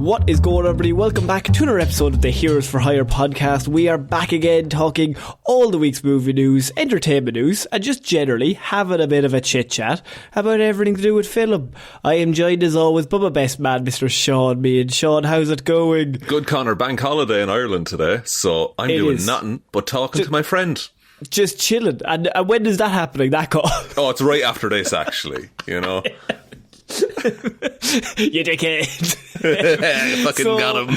What is going on, everybody? Welcome back to another episode of the Heroes for Hire podcast. We are back again talking all the week's movie news, entertainment news, and just generally having a bit of a chit-chat about everything to do with film. I am joined as always by my best man, Mr. Shaun. Me and Shaun, how's it going? Good, Conor. Bank holiday in Ireland today, so I'm doing nothing but talking to my friend. Just chilling. And when is that happening, that call? Oh, it's right after this, actually, you know. You dickhead. Fucking got him.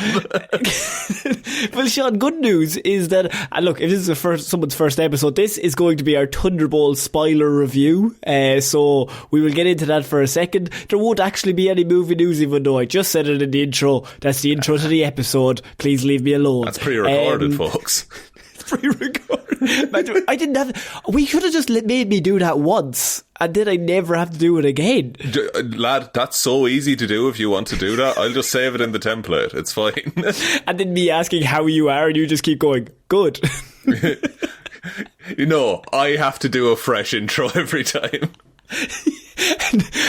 Well, Shaun, good news is that, and look, if this is someone's first episode, this is going to be our Thunderbolts spoiler review, so we will get into that for a second. There won't actually be any movie news, even though I just said it in the intro. That's the intro to the episode. Please leave me alone. That's pre-recorded, folks. Pre-recorded. I didn't have. We could have just made me do that once, and then I never have to do it again. Lad, that's so easy to do. If you want to do that, I'll just save it in the template. It's fine. And then me asking how you are, and you just keep going, good. You know, I have to do a fresh intro every time.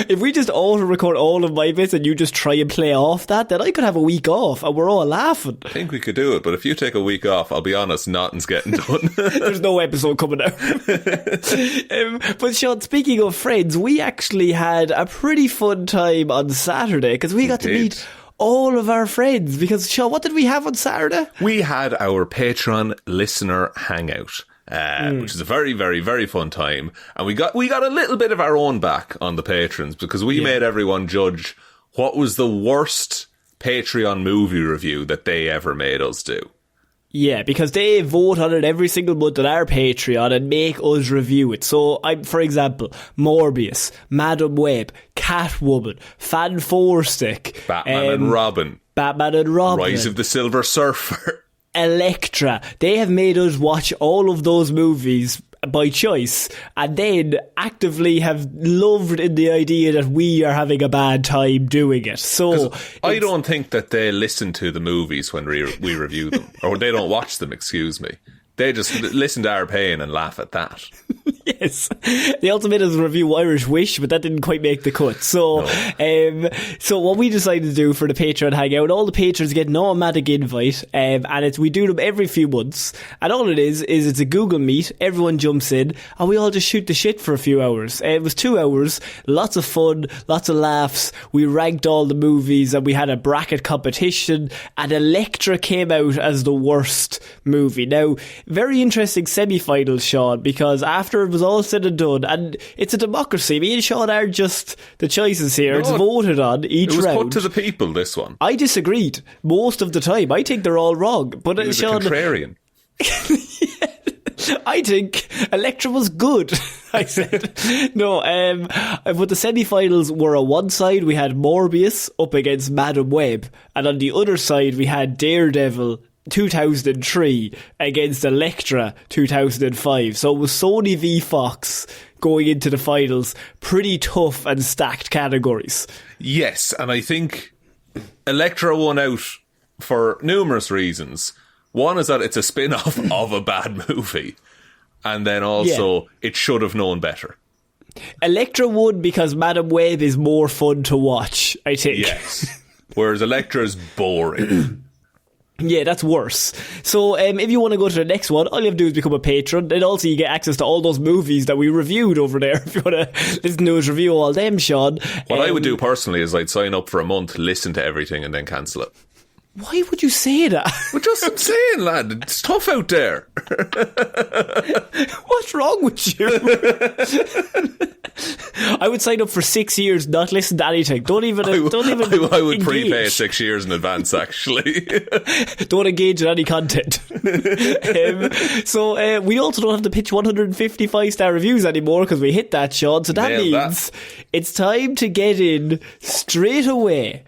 If we just auto-record all of my bits and you just try and play off that, then I could have a week off and we're all laughing. I think we could do it, but if you take a week off, I'll be honest, nothing's getting done. There's no episode coming out. But Shaun, speaking of friends, we actually had a pretty fun time on Saturday because we got to meet all of our friends. Because, Shaun, what did we have on Saturday? We had our Patreon listener hangout. Which is a very, very, very fun time. And we got a little bit of our own back on the patrons because we made everyone judge what was the worst Patreon movie review that they ever made us do. Yeah, because they vote on it every single month on our Patreon and make us review it. So, for example, Morbius, Madam Web, Catwoman, Fan Four Stick, Batman and Robin, Rise of the Silver Surfer, Elektra. They have made us watch all of those movies by choice and then actively have loved in the idea that we are having a bad time doing it. So I don't think that they listen to the movies when we review them, or they don't watch them, excuse me. They just listen to our pain and laugh at that. Yes. They also made us review Irish Wish, but that didn't quite make the cut. So, so what we decided to do for the Patreon hangout, all the patrons get an automatic invite, and we do them every few months. And all it is it's a Google Meet. Everyone jumps in, and we all just shoot the shit for a few hours. It was 2 hours, lots of fun, lots of laughs. We ranked all the movies, and we had a bracket competition. And Elektra came out as the worst movie. Now, very interesting semi-final, Shaun, because after it was all said and done, and it's a democracy, me and Shaun are just the choices here. No, it's voted on each round. It was put to the people, this one. I disagreed most of the time. I think they're all wrong. But he was Shaun, a contrarian. I think Elektra was good, I said. No, but the semi-finals were on one side, we had Morbius up against Madam Web, and on the other side we had Daredevil 2003 against Elektra 2005. So it was Sony v Fox going into the finals. Pretty tough and stacked categories. Yes, and I think Elektra won out for numerous reasons. One is that it's a spin-off of a bad movie, and then also it should have known better. Elektra won because Madam Web is more fun to watch, I think. Yes, whereas Elektra is boring. Yeah, that's worse. So if you want to go to the next one, all you have to do is become a patron, and also you get access to all those movies that we reviewed over there if you want to listen to us review all them, Shaun. What I would do personally is I'd sign up for a month, listen to everything, and then cancel it. Why would you say that? Well, just I'm saying, lad, it's tough out there. What's wrong with you? I would sign up for 6 years, not listen to anything. Don't even. I would engage. prepay 6 years in advance. Actually, don't engage in any content. So we also don't have to pitch 155-star reviews anymore because we hit that, Shaun. So that means it's time to get in straight away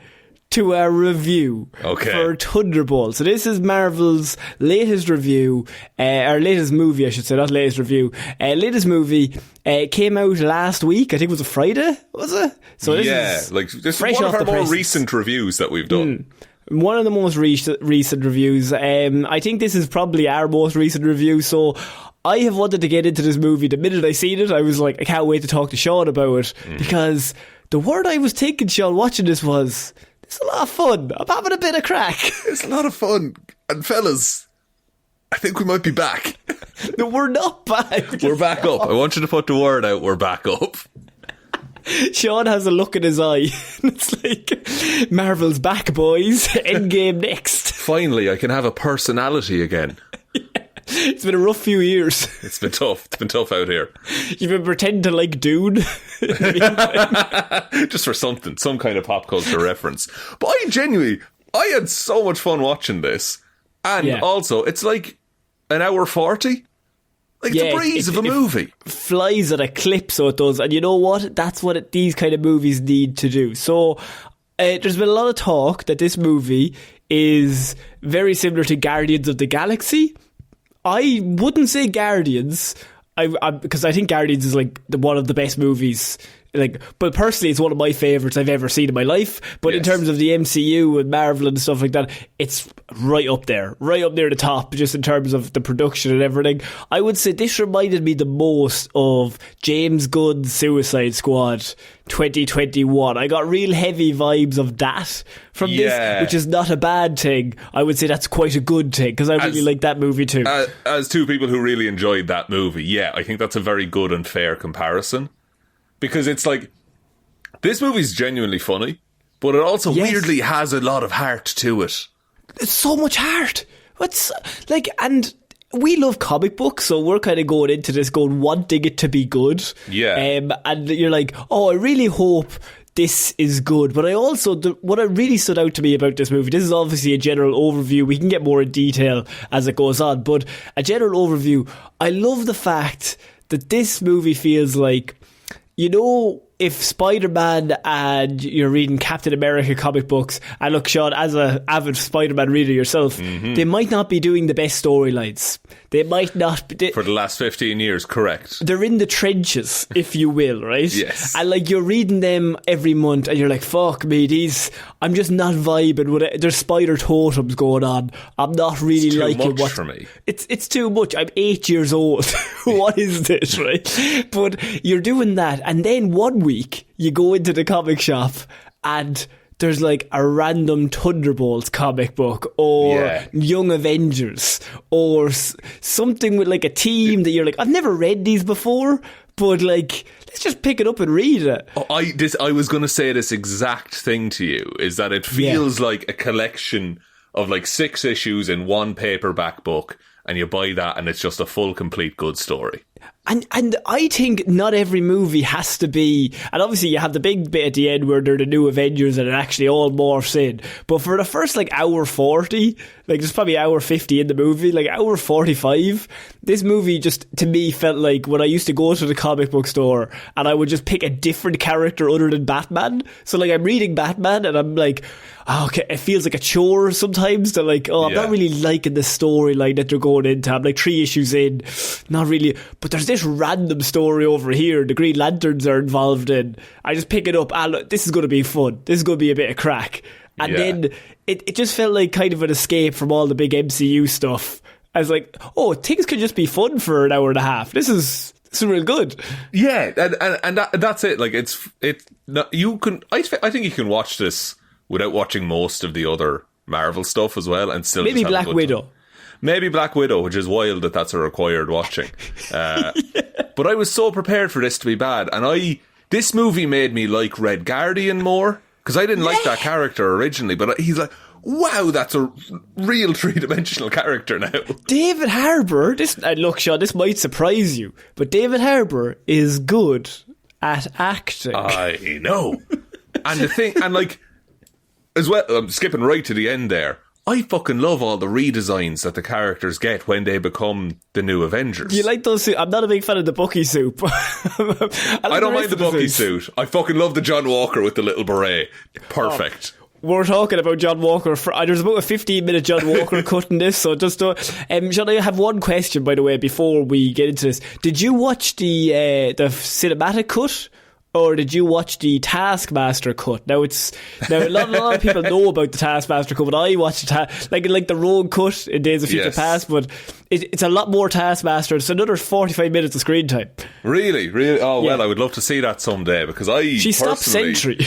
to our review for Thunderbolts. So this is Marvel's latest review, or latest movie, I should say, not latest review. Latest movie came out last week. I think it was a Friday, was it? So this is this is one of our more recent reviews that we've done. One of the most recent reviews. I think this is probably our most recent review, so I have wanted to get into this movie. The minute I seen it, I was like, I can't wait to talk to Shaun about it, because the word I was thinking, Shaun, watching this was, It's a lot of fun. I'm having a bit of crack. It's a lot of fun. And fellas, I think we might be back. No, we're not back. We're back up. I want you to put the word out, we're back up. Shaun has a look in his eye. It's like, Marvel's back, boys. Endgame next. Finally, I can have a personality again. Yeah. It's been a rough few years. It's been tough. It's been tough out here. You've been pretending to like Dune. Just for something, some kind of pop culture reference. But I had so much fun watching this. And also, it's like an hour 40. Like, it's a breeze of a movie. It flies at a clip, so it does. And you know what? That's what these kind of movies need to do. So, there's been a lot of talk that this movie is very similar to Guardians of the Galaxy. I wouldn't say Guardians, because I think Guardians is like one of the best movies. But personally, it's one of my favourites I've ever seen in my life. But in terms of the MCU and Marvel and stuff like that, it's right up there near the top, just in terms of the production and everything. I would say this reminded me the most of James Gunn's Suicide Squad 2021. I got real heavy vibes of that from this, which is not a bad thing. I would say that's quite a good thing, because I really like that movie too. As two people who really enjoyed that movie, I think that's a very good and fair comparison. Because it's like, this movie's genuinely funny, but it also weirdly has a lot of heart to it. It's so much heart. And we love comic books, so we're kind of going into this wanting it to be good. Yeah. And you're like, oh, I really hope this is good. But I also, what really stood out to me about this movie, this is obviously a general overview. We can get more in detail as it goes on, but a general overview. I love the fact that this movie feels like, you know, if Spider-Man and you're reading Captain America comic books, and look, Shaun, as an avid Spider-Man reader yourself, they might not be doing the best storylines. They might not be... For the last 15 years, correct. They're in the trenches, if you will, right? Yes. And like, you're reading them every month and you're like, fuck me, I'm just not vibing with it. There's spider totems going on. I'm not really liking what... for me. It's too much. I'm 8 years old. What is this, right? But you're doing that, and then 1 week you go into the comic shop and there's like a random Thunderbolts comic book, or Young Avengers, or something with like a team that you're like, I've never read these before, but like, let's just pick it up and read it. I was going to say this exact thing to you, is that it feels like a collection of like 6 issues in one paperback book, and you buy that and it's just a full, complete good story. And I think not every movie has to be, and obviously you have the big bit at the end where they're the new Avengers and it actually all morphs in, but for the first like hour 40, like there's probably hour 50 in the movie, like hour 45, this movie just to me felt like when I used to go to the comic book store and I would just pick a different character other than Batman. So like, I'm reading Batman and I'm like, oh, okay, it feels like a chore sometimes to like, I'm not really liking the storyline that they're going into. I'm like 3 issues in, not really, but there's this random story over here the Green Lanterns are involved in. I just pick it up, look, this is going to be fun, this is going to be a bit of crack, and then it just felt like kind of an escape from all the big MCU stuff. I was like, oh, things could just be fun for an hour and a half. This is real good. Yeah, and that's it. Like, you can, I think you can watch this without watching most of the other Marvel stuff as well, and still maybe Black Widow. Maybe Black Widow, which is wild that that's a required watching. But I was so prepared for this to be bad, and this movie made me like Red Guardian more, because I didn't like that character originally, but he's like, wow, that's a real 3-dimensional character now. David Harbour, look, Shaun, this might surprise you, but David Harbour is good at acting. I know. And the thing, and like, as well, I'm skipping right to the end there, I fucking love all the redesigns that the characters get when they become the new Avengers. You like those suits? I'm not a big fan of the Bucky suit. I don't mind the Bucky suit. I fucking love the John Walker with the little beret. Perfect. We're talking about John Walker. There's about a 15-minute John Walker cut in this, so just Sean, I have one question, by the way, before we get into this. Did you watch the cinematic cut? Or did you watch the Taskmaster cut? Now a lot of people know about the Taskmaster cut, but I watched like the Rogue cut in Days of Future Past, but it's a lot more Taskmaster. It's another 45 minutes of screen time. Really? Oh well, I would love to see that someday, because she stopped Sentry.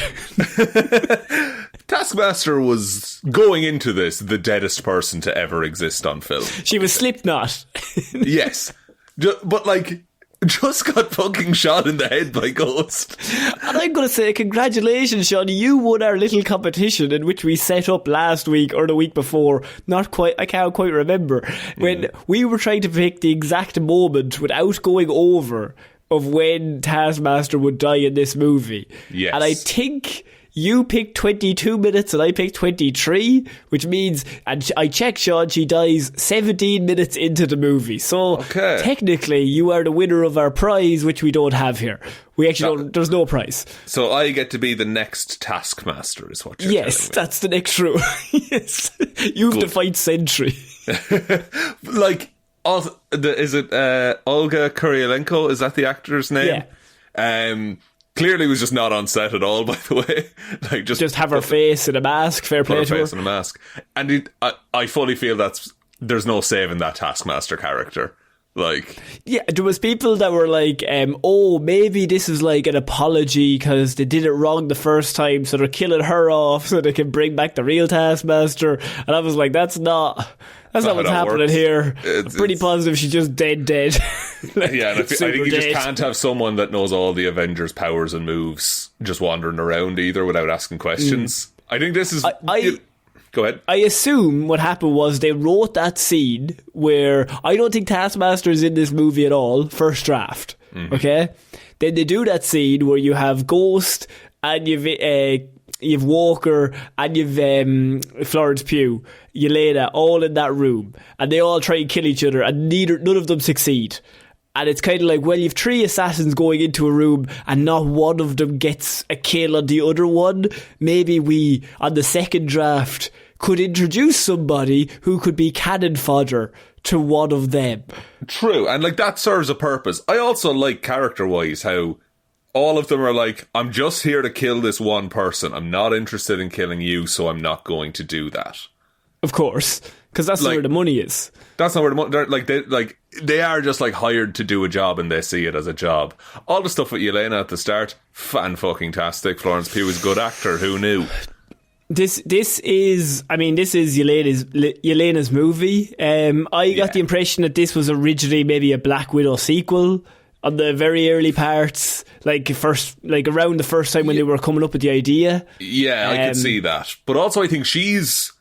Taskmaster was, going into this, the deadest person to ever exist on film. She was Slipknot. Yes. But, like, just got fucking shot in the head by Ghost. And I'm going to say, congratulations, Shaun. You won our little competition in which we set up last week or the week before. Not quite, I can't quite remember. When we were trying to pick the exact moment without going over of when Taskmaster would die in this movie. Yes. And I think you picked 22 minutes and I picked 23, which means, and I checked, Shaun, she dies 17 minutes into the movie. So technically you are the winner of our prize, which we don't have here. We actually don't, there's no prize. So I get to be the next Taskmaster is what you're telling me. Yes, that's the next route. Yes. You have to fight Sentry. Like, is it Olga Kurylenko? Is that the actor's name? Yeah. Clearly was just not on set at all, by the way. Like just have her face in a mask, fair play to her. Face in a mask. And I fully feel there's no saving that Taskmaster character. Like, yeah, there was people that were like, maybe this is like an apology because they did it wrong the first time, so they're killing her off so they can bring back the real Taskmaster. And I was like, that's not what's happening here. I'm pretty positive she's just dead. Like, yeah, and I think you just can't have someone that knows all the Avengers' powers and moves just wandering around either without asking questions. I think this is... Go ahead. I assume what happened was they wrote that scene where I don't think Taskmaster is in this movie at all, first draft. Okay? Then they do that scene where you have Ghost and you've Walker and you've Florence Pugh, Yelena, all in that room, and they all try and kill each other, and none of them succeed. And it's kind of like, well, you've 3 assassins going into a room and not one of them gets a kill on the other one. Maybe we, on the second draft, could introduce somebody who could be cannon fodder to one of them. True, and like that serves a purpose. I also like character-wise how all of them are like, I'm just here to kill this one person. I'm not interested in killing you, so I'm not going to do that. Of course, because that's where the money is. That's not where the money... They are just like hired to do a job and they see it as a job. All the stuff with Yelena at the start, fan-fucking-tastic. Florence Pugh is a good actor, who knew? This is Yelena's movie. I got the impression that this was originally maybe a Black Widow sequel on the very early parts, like around the first time when they were coming up with the idea. Yeah, I could see that. But also I think she's...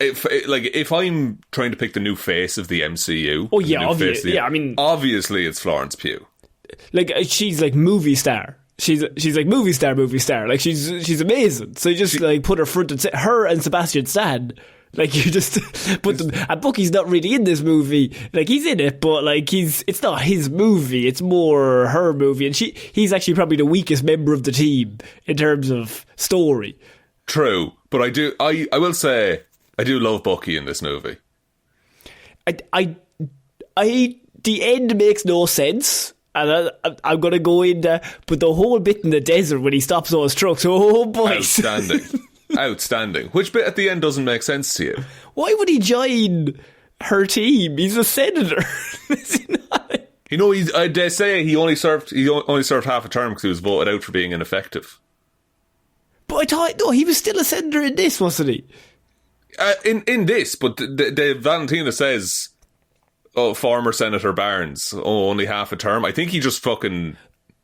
If I'm trying to pick the new face of the MCU... Oh yeah, obviously. Yeah, I mean... Obviously it's Florence Pugh. Like, she's like movie star. She's like movie star. Like, she's amazing. So you just like put her front and her and Sebastian Stan. Like, you just put them... And Bucky's not really in this movie. Like, he's in it, but like it's not his movie. It's more her movie. And he's actually probably the weakest member of the team in terms of story. True. But I will say... I do love Bucky in this movie. The end makes no sense, and I'm going to go in there, but the whole bit in the desert when he stops all his trucks, oh boy. Outstanding. Which bit at the end doesn't make sense to you? Why would he join her team? He's a senator. Is he not? You know, they say he only served half a term because he was voted out for being ineffective. But I thought, no, he was still a senator in this, wasn't he? In this, but the Valentina says, former Senator Barnes, only half a term. I think he just fucking...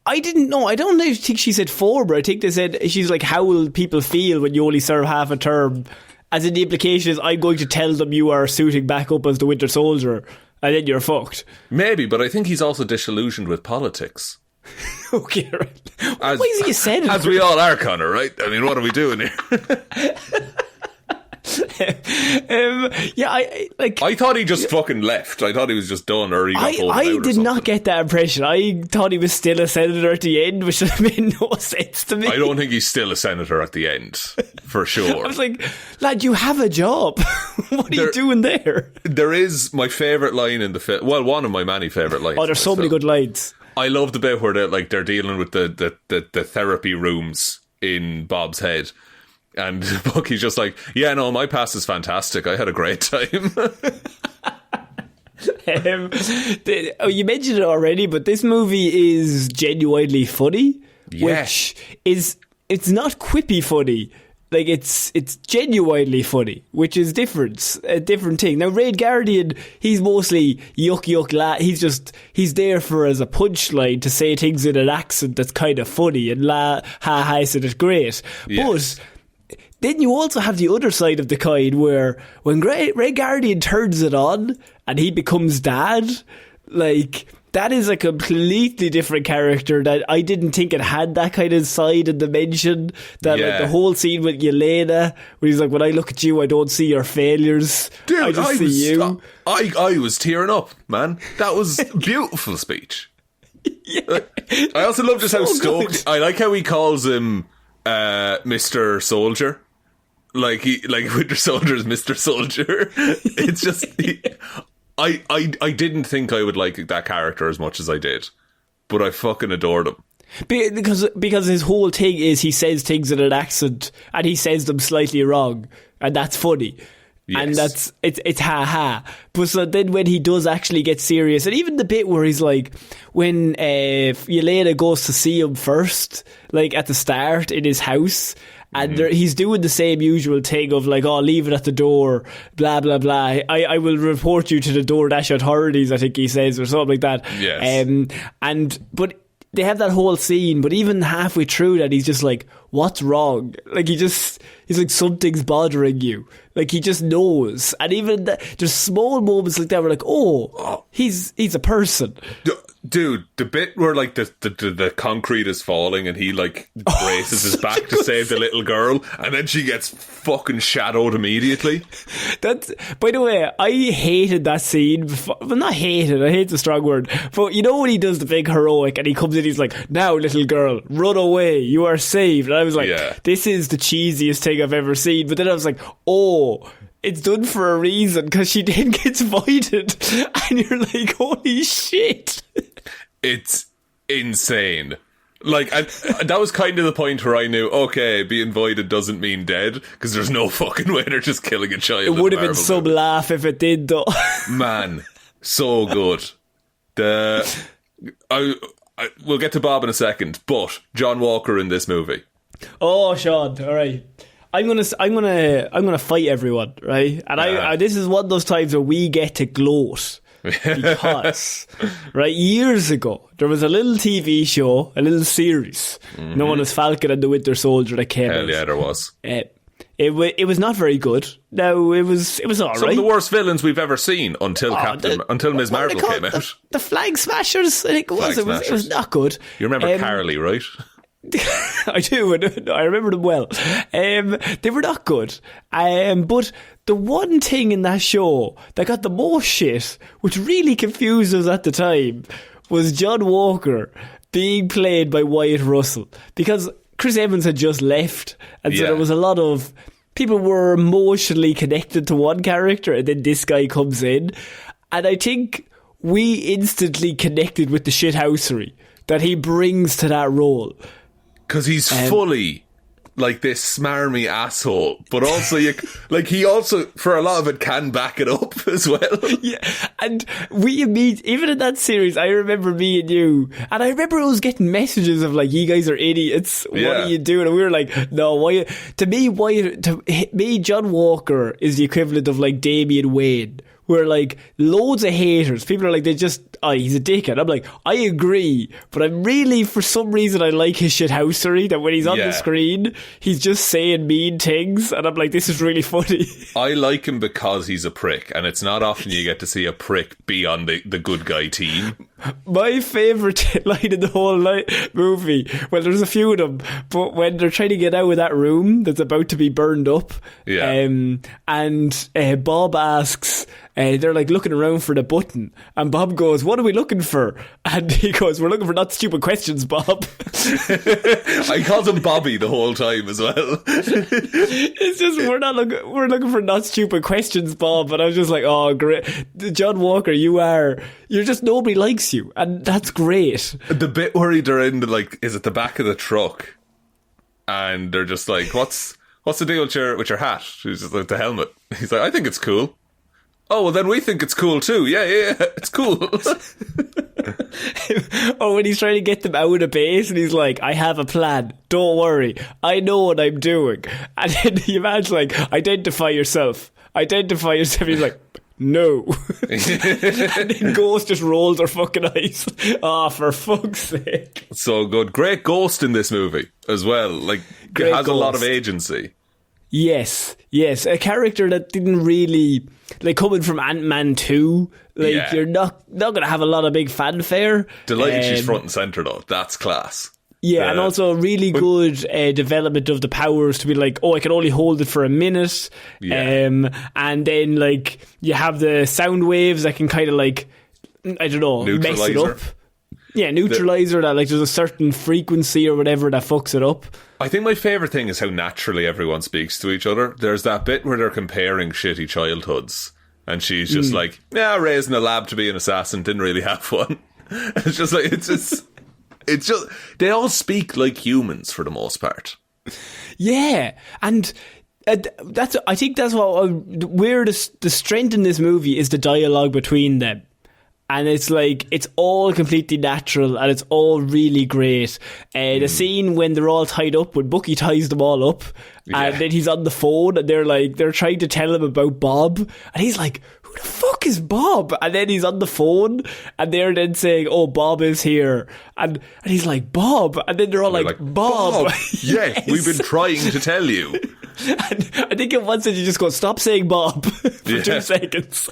I didn't know. I don't think she said former. I think they said, she's like, how will people feel when you only serve half a term? As in the implication is, I'm going to tell them you are suiting back up as the Winter Soldier, and then you're fucked. Maybe, but I think he's also disillusioned with politics. Okay, right. Why is he a senator? As we all are, Conor, right? I mean, what are we doing here? I thought he just fucking left. I thought he was just done, or he got voted out. I did not get that impression. I thought he was still a senator at the end, which made no sense to me. I don't think he's still a senator at the end, for sure. I was like, lad, you have a job. What are you doing there? There is my favourite line in the film. Well, one of my many favourite lines. Oh, there's so many good lines. I love the bit where they're dealing with the therapy rooms in Bob's head. And Bucky's just like, yeah, no, my past is fantastic. I had a great time. You mentioned it already, but this movie is genuinely funny. Yeah. Which is, it's not quippy funny. like it's genuinely funny, which is a different thing. Now Red Guardian, he's mostly yuck he's there for as a punchline to say things in an accent that's kind of funny and ha ha, isn't it great? Yes. But then you also have the other side of the coin where when Red Guardian turns it on and he becomes dad, like, that is a completely different character that I didn't think it had that kind of side and dimension. That like the whole scene with Yelena, where he's like, when I look at you, I don't see your failures. Dude, I just see you. I was tearing up, man. That was a beautiful speech. Yeah. I also love just how stoked. I like how he calls him Mr. Soldier. Like Winter Soldier is Mr. Soldier. It's just... I didn't think I would like that character as much as I did, but I fucking adored him. Because his whole thing is he says things in an accent and he says them slightly wrong, and that's funny. Yes. And it's ha ha. But so then when he does actually get serious, and even the bit where he's like, when Yelena goes to see him first, like at the start in his house, and he's doing the same usual thing of like, oh, leave it at the door, blah, blah, blah. I will report you to the DoorDash authorities, I think he says, or something like that. Yes. But they have that whole scene, but even halfway through that, he's just like, what's wrong? Like, he's like, something's bothering you. Like, he just knows. And even there's small moments like that where like, oh, he's a person. Dude, the bit where like the concrete is falling and he like braces his back to save the little girl, and then she gets fucking shadowed immediately. That's, by the way, I hated that scene before. Well, not hated, I hate's a strong word, but you know when he does the big heroic and he comes in, he's like, now little girl, run away, you are saved. And I was like, this is the cheesiest thing I've ever seen. But then I was like, oh, it's done for a reason, because she then gets voided and you're like, holy shit. It's insane. Like, that was kind of the point where I knew, okay, being voided doesn't mean dead, because there's no fucking way they're just killing a child. It would have been some laugh if it did, though. Man, so good. We'll get to Bob in a second, but John Walker in this movie. Oh, Shaun, all right. I'm gonna fight everyone, right? And this is one of those times where we get to gloat. Because, right, years ago, there was a little TV show, a little series, known as Falcon and the Winter Soldier that came out. Hell yeah, there was. It was not very good. Now, it was alright. Some of the worst villains we've ever seen until Ms. Marvel came out. The Flag Smashers, I think it was. It was not good. You remember Carly, right? I do. I remember them well. They were not good. But the one thing in that show that got the most shit, which really confused us at the time, was John Walker being played by Wyatt Russell. Because Chris Evans had just left, and so there was a lot of... People were emotionally connected to one character, and then this guy comes in. And I think we instantly connected with the shithousery that he brings to that role. Because he's fully like this smarmy asshole, but also he also for a lot of it can back it up as well. Yeah, and even in that series, I remember me and you, and I remember I was getting messages of like, you guys are idiots. What are you doing? And we were like, no, why? To me, John Walker is the equivalent of like Damian Wayne. Where like loads of haters, people are like, he's a dickhead. I'm like, I agree, but I'm really, for some reason, I like his shithousery, that when he's on the screen, he's just saying mean things, and I'm like, this is really funny. I like him because he's a prick, and it's not often you get to see a prick be on the good guy team. My favourite line in the whole movie, well, there's a few of them, but when they're trying to get out of that room that's about to be burned up, and Bob asks, they're like looking around for the button, and Bob goes, what are we looking for? And he goes, we're looking for not stupid questions, Bob. I called him Bobby the whole time as well. It's just, we're looking for not stupid questions, Bob. And I was just like, oh, great. John Walker, you're just, nobody likes you, and that's great. The bit where they're in is at the back of the truck, and they're just like, what's the deal with your hat? She's just like, the helmet. He's like, I think it's cool. Oh, well, then we think it's cool too. Yeah, it's cool. Or when he's trying to get them out of base and he's like, I have a plan, don't worry, I know what I'm doing. And then the man's like, identify yourself. He's like, no. And then Ghost just rolls her fucking eyes. Oh, for fuck's sake. So good. Great Ghost in this movie as well. Like, it has a lot of agency. Yes. A character that didn't really, like, coming from Ant-Man 2, like, you're not going to have a lot of big fanfare. Delighted she's front and centre, though. That's class. Yeah, and also really good development of the powers to be like, I can only hold it for a minute. Yeah. And then, like, you have the sound waves that can kind of, like, I don't know, mess it up. Yeah, neutralizer that, like, there's a certain frequency or whatever that fucks it up. I think my favourite thing is how naturally everyone speaks to each other. There's that bit where they're comparing shitty childhoods, and she's just like, raised in a lab to be an assassin, didn't really have one. It's just like, it's just, they all speak like humans for the most part. Yeah, and I think that's where the strength in this movie is the dialogue between them. And it's like, it's all completely natural and it's all really great. The scene when they're all tied up, when Bucky ties them all up, and then he's on the phone and they're trying to tell him about Bob, and he's like, who the fuck is Bob? And then he's on the phone and they're then saying, oh, Bob is here. And he's like, Bob? And then they're all like, Bob. Yeah, yes. We've been trying to tell you. And I think at one stage you just go, stop saying Bob for 2 seconds.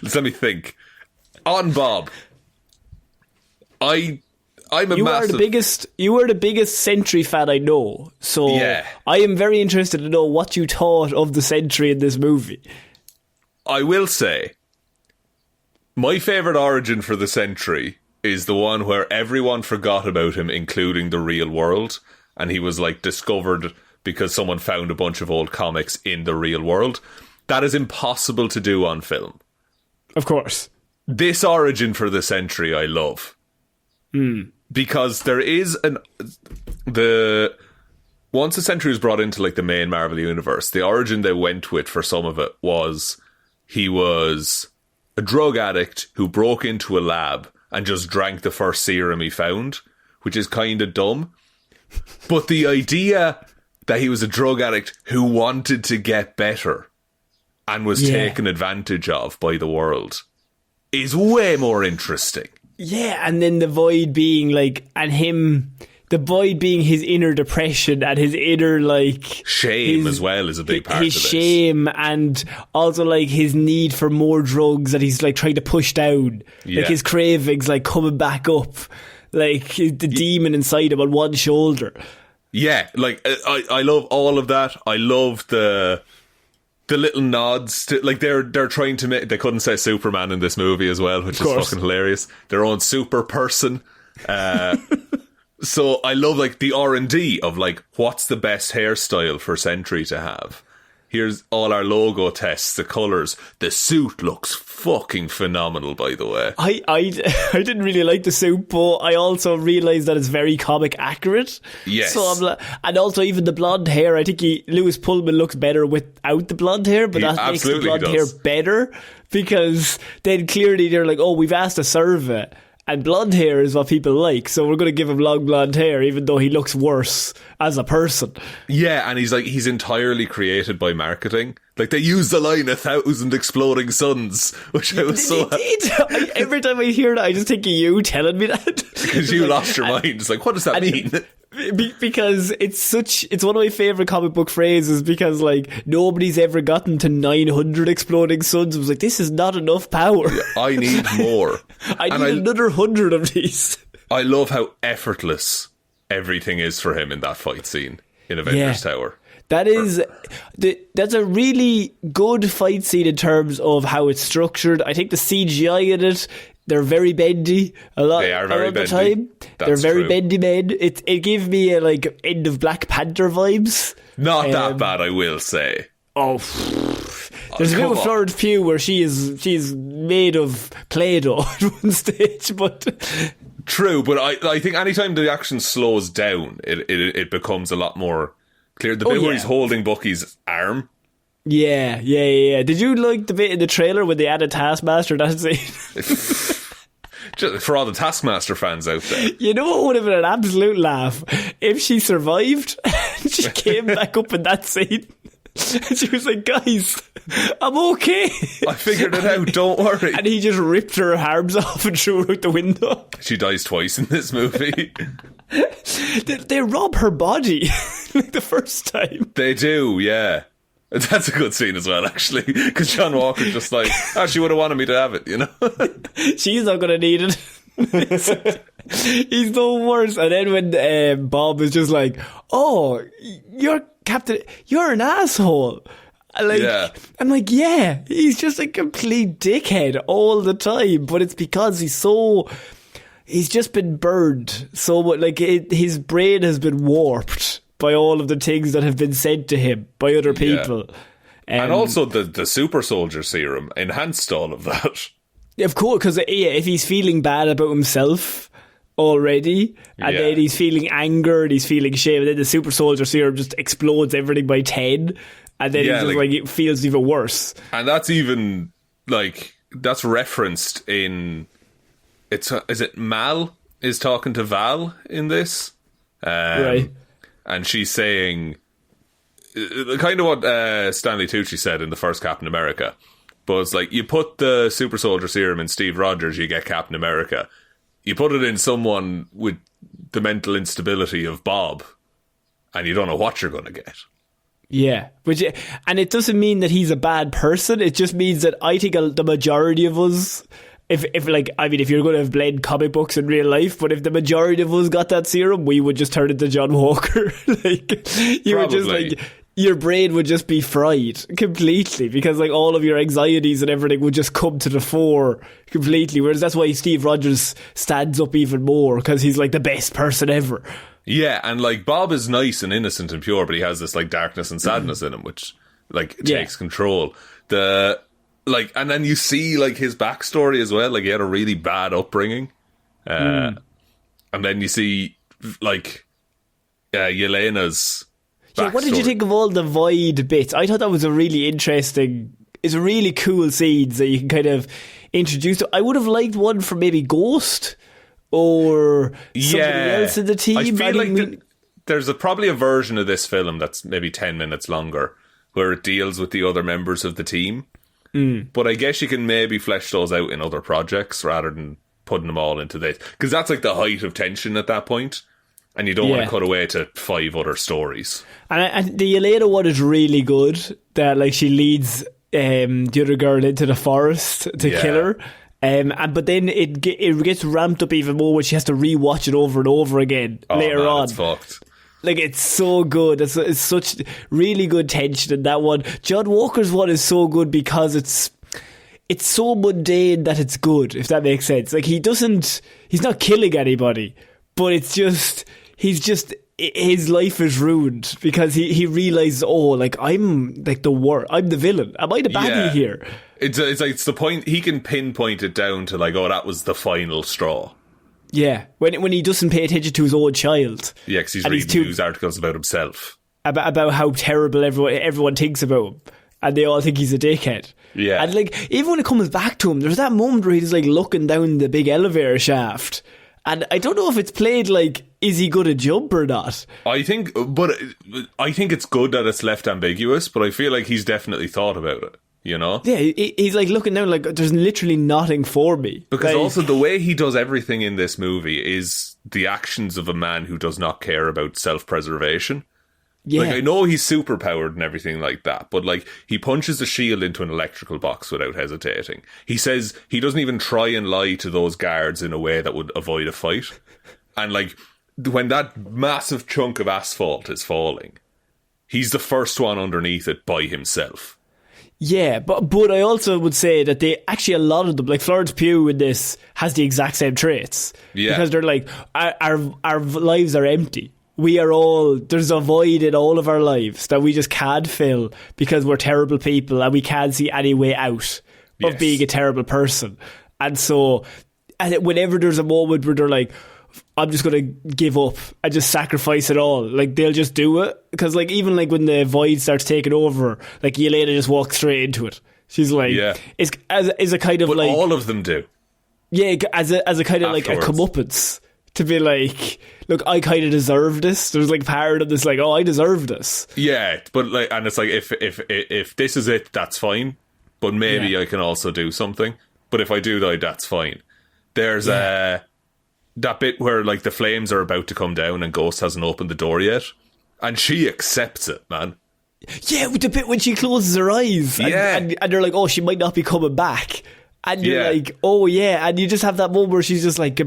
Let me think. On Bob, I'm a you massive... You are the biggest Sentry fan I know, so I am very interested to know what you thought of the Sentry in this movie. I will say, my favourite origin for the Sentry is the one where everyone forgot about him, including the real world, and he was, like, discovered because someone found a bunch of old comics in the real world. That is impossible to do on film. Of course. This origin for the Sentry I love. Because there is once the Sentry was brought into, like, the main Marvel universe, the origin they went with for some of it was he was a drug addict who broke into a lab and just drank the first serum he found, which is kind of dumb. But the idea that he was a drug addict who wanted to get better and was taken advantage of by the world is way more interesting. Yeah, and then the Void being like, the Void being his inner depression and his inner, like, shame as well is a big part of this. His shame, and also, like, his need for more drugs that he's, like, trying to push down. Yeah. Like, his cravings, like, coming back up. Like, the demon inside him on one shoulder. Yeah, like, I love all of that. I love the little nods to, like, they're trying to make, they couldn't say Superman in this movie as well, which is fucking hilarious. Their own super person. So I love, like, the R&D of, like, what's the best hairstyle for Sentry to have? Here's all our logo tests, the colours. The suit looks fucking phenomenal, by the way. I didn't really like the suit, but I also realised that it's very comic accurate. Yes. So I'm like, and also even the blonde hair, I think Lewis Pullman looks better without the blonde hair, but that makes the blonde hair better, because then clearly they're like, oh, we've asked a survey, and blonde hair is what people like, so we're going to give him long blonde hair, even though he looks worse as a person. Yeah, and he's entirely created by marketing. Like, they use the line 1,000 exploding suns, which I was so... Every time I hear that, I just think of you telling me that. Because you lost your mind. It's like, what does that mean? Because it's one of my favourite comic book phrases, because, like, nobody's ever gotten to 900 exploding suns. I was like, this is not enough power. Yeah, I need more. I need another 100 of these. I love how effortless everything is for him in that fight scene in Avengers Tower. That's a really good fight scene in terms of how it's structured. I think the CGI in it, they're very bendy They are very bendy. The time. They're very bendy men. It gave me like end of Black Panther vibes. Not that bad, I will say. Oh, there's a bit of Florence Pugh where she's made of Play-Doh at one stage, but true. But I think anytime the action slows down, it becomes a lot more clear. The bit where he's holding Bucky's arm. Yeah. Did you like the bit in the trailer when they added Taskmaster? That's it. Just for all the Taskmaster fans out there. You know what would have been an absolute laugh? If she survived, she came back up in that scene. And she was like, guys, I'm okay. I figured it out, don't worry. And he just ripped her arms off and threw her out the window. She dies twice in this movie. They rob her body like the first time. They do, yeah. That's a good scene as well, actually. Because John Walker's just like, she would have wanted me to have it, you know? She's not going to need it. He's the worst. And then when Bob is just like, oh, you're Captain, you're an asshole. Like, yeah. I'm like, yeah, he's just a complete dickhead all the time. But it's because he's just been burned. So like his brain has been warped by all of the things that have been said to him by other people. Yeah. And also the super soldier serum enhanced all of that. Of course, because if he's feeling bad about himself already, and then he's feeling anger and he's feeling shame, and then the super soldier serum just explodes everything by 10, and then he just like it feels even worse. And that's even like that's referenced in is it Mal is talking to Val in this, right? And she's saying kind of what Stanley Tucci said in the first Captain America, but it's like you put the super soldier serum in Steve Rogers, you get Captain America. You put it in someone with the mental instability of Bob, and you don't know what you're going to get. Yeah, and it doesn't mean that he's a bad person. It just means that I think the majority of us, if you're going to have blend comic books in real life, but if the majority of us got that serum, we would just turn into John Walker. Like you would just like. Your brain would just be fried completely because like all of your anxieties and everything would just come to the fore completely. Whereas that's why Steve Rogers stands up even more, because he's like the best person ever. Yeah, and like Bob is nice and innocent and pure, but he has this like darkness and sadness in him, which like takes control. And then you see like his backstory as well. Like he had a really bad upbringing, and then you see like Yelena's. Yeah, what did you think of all the void bits? I thought that was a really interesting, it's a really cool scenes that you can kind of introduce. I would have liked one from maybe Ghost or somebody else in the team. I feel like there's probably a version of this film that's maybe 10 minutes longer where it deals with the other members of the team. But I guess you can maybe flesh those out in other projects rather than putting them all into this. Because that's like the height of tension at that point. And you don't want to cut away to 5 other stories. And the Yelena one is really good. That like she leads the other girl into the forest to kill her. But then it gets ramped up even more when she has to rewatch it over and over again later on. It's fucked. Like it's so good. It's such really good tension in that one. John Walker's one is so good because it's so mundane that it's good, if that makes sense. Like he's not killing anybody, but it's just. His life is ruined because he realizes, like I'm like I'm the villain. Am I the baddie here? It's the point. He can pinpoint it down to like, that was the final straw. Yeah, when he doesn't pay attention to his own child. Yeah, because he's reading news articles about himself. About how terrible everyone thinks about him, and they all think he's a dickhead. Yeah, and like even when it comes back to him, there's that moment where he's like looking down the big elevator shaft. And I don't know if it's played like, is he going to jump or not? I think it's good that it's left ambiguous, but I feel like he's definitely thought about it, you know? Yeah, he's like looking down like, there's literally nothing for me. Because also the way he does everything in this movie is the actions of a man who does not care about self-preservation. Yeah. Like, I know he's superpowered and everything like that, but like, he punches a shield into an electrical box without hesitating. He says he doesn't even try and lie to those guards in a way that would avoid a fight. And like, when that massive chunk of asphalt is falling, he's the first one underneath it by himself. Yeah, but I also would say that a lot of them, like Florence Pugh in this, has the exact same traits. Yeah. Because they're like, our lives are empty. There's a void in all of our lives that we just can't fill because we're terrible people and we can't see any way out of being a terrible person. And so, whenever there's a moment where they're like, I'm just going to give up and just sacrifice it all, like they'll just do it. Because like even like when the void starts taking over, like Yelena just walks straight into it. She's like, it's a kind of but like... all of them do. Yeah, as a kind of like a comeuppance. To be like, look, I kind of deserve this. There's like part of this like, oh, I deserve this. Yeah, but like, and it's like, if this is it, that's fine. But maybe I can also do something. But if I do die, that's fine. There's that bit where like the flames are about to come down and Ghost hasn't opened the door yet. And she accepts it, man. Yeah, with the bit when she closes her eyes. And they're like, oh, she might not be coming back. And you're like, oh yeah. And you just have that moment where she's just like,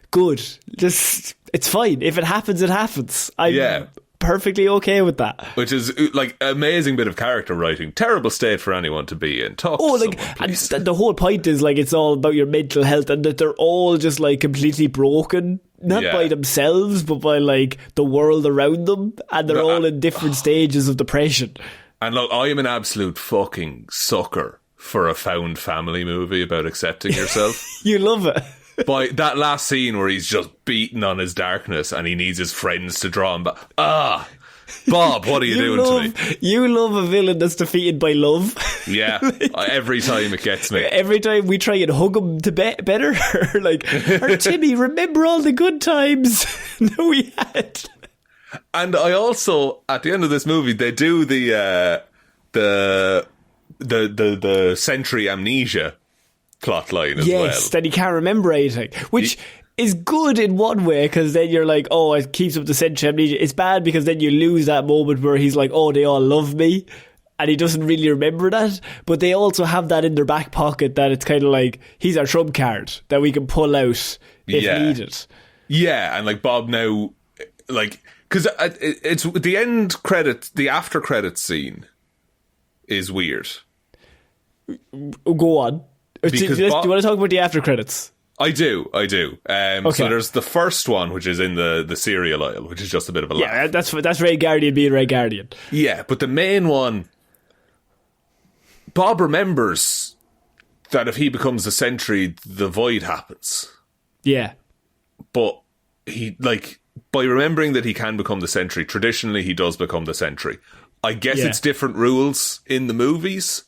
good. Just, it's fine. If it happens, it happens. I'm perfectly okay with that. Which is like amazing bit of character writing. Terrible state for anyone to be in. Talk to someone, please. And the whole point is like it's all about your mental health, and that they're all just like completely broken, not by themselves, but by like the world around them, and they're all in different stages of depression. And look, I am an absolute fucking sucker for a found family movie about accepting yourself. You love it. By that last scene where he's just beaten on his darkness and he needs his friends to draw him back. Bob, what are you doing to me? You love a villain that's defeated by love. Yeah, every time it gets me. Every time we try and hug him to better. Like, or Timmy, remember all the good times that we had. And I also, at the end of this movie, they do the Sentry amnesia plot line as well. Yes, that he can't remember anything, which is good in one way, because then you're like, oh, it keeps up the Sentry amnesia. It's bad because then you lose that moment where he's like, oh, they all love me, and he doesn't really remember that. But they also have that in their back pocket, that it's kind of like, he's our trump card that we can pull out if needed. Yeah, and like Bob now, like, because it's the end credit, the after credit scene is weird. Go on. Do you want to talk about the after credits? I do. Okay. So there's the first one, which is in the cereal aisle, which is just a bit of a laugh. Yeah, that's Red Guardian being Red Guardian. Yeah, but the main one, Bob remembers that if he becomes the Sentry, the void happens. Yeah. But he, like, by remembering that he can become the Sentry, traditionally he does become the Sentry. I guess it's different rules in the movies,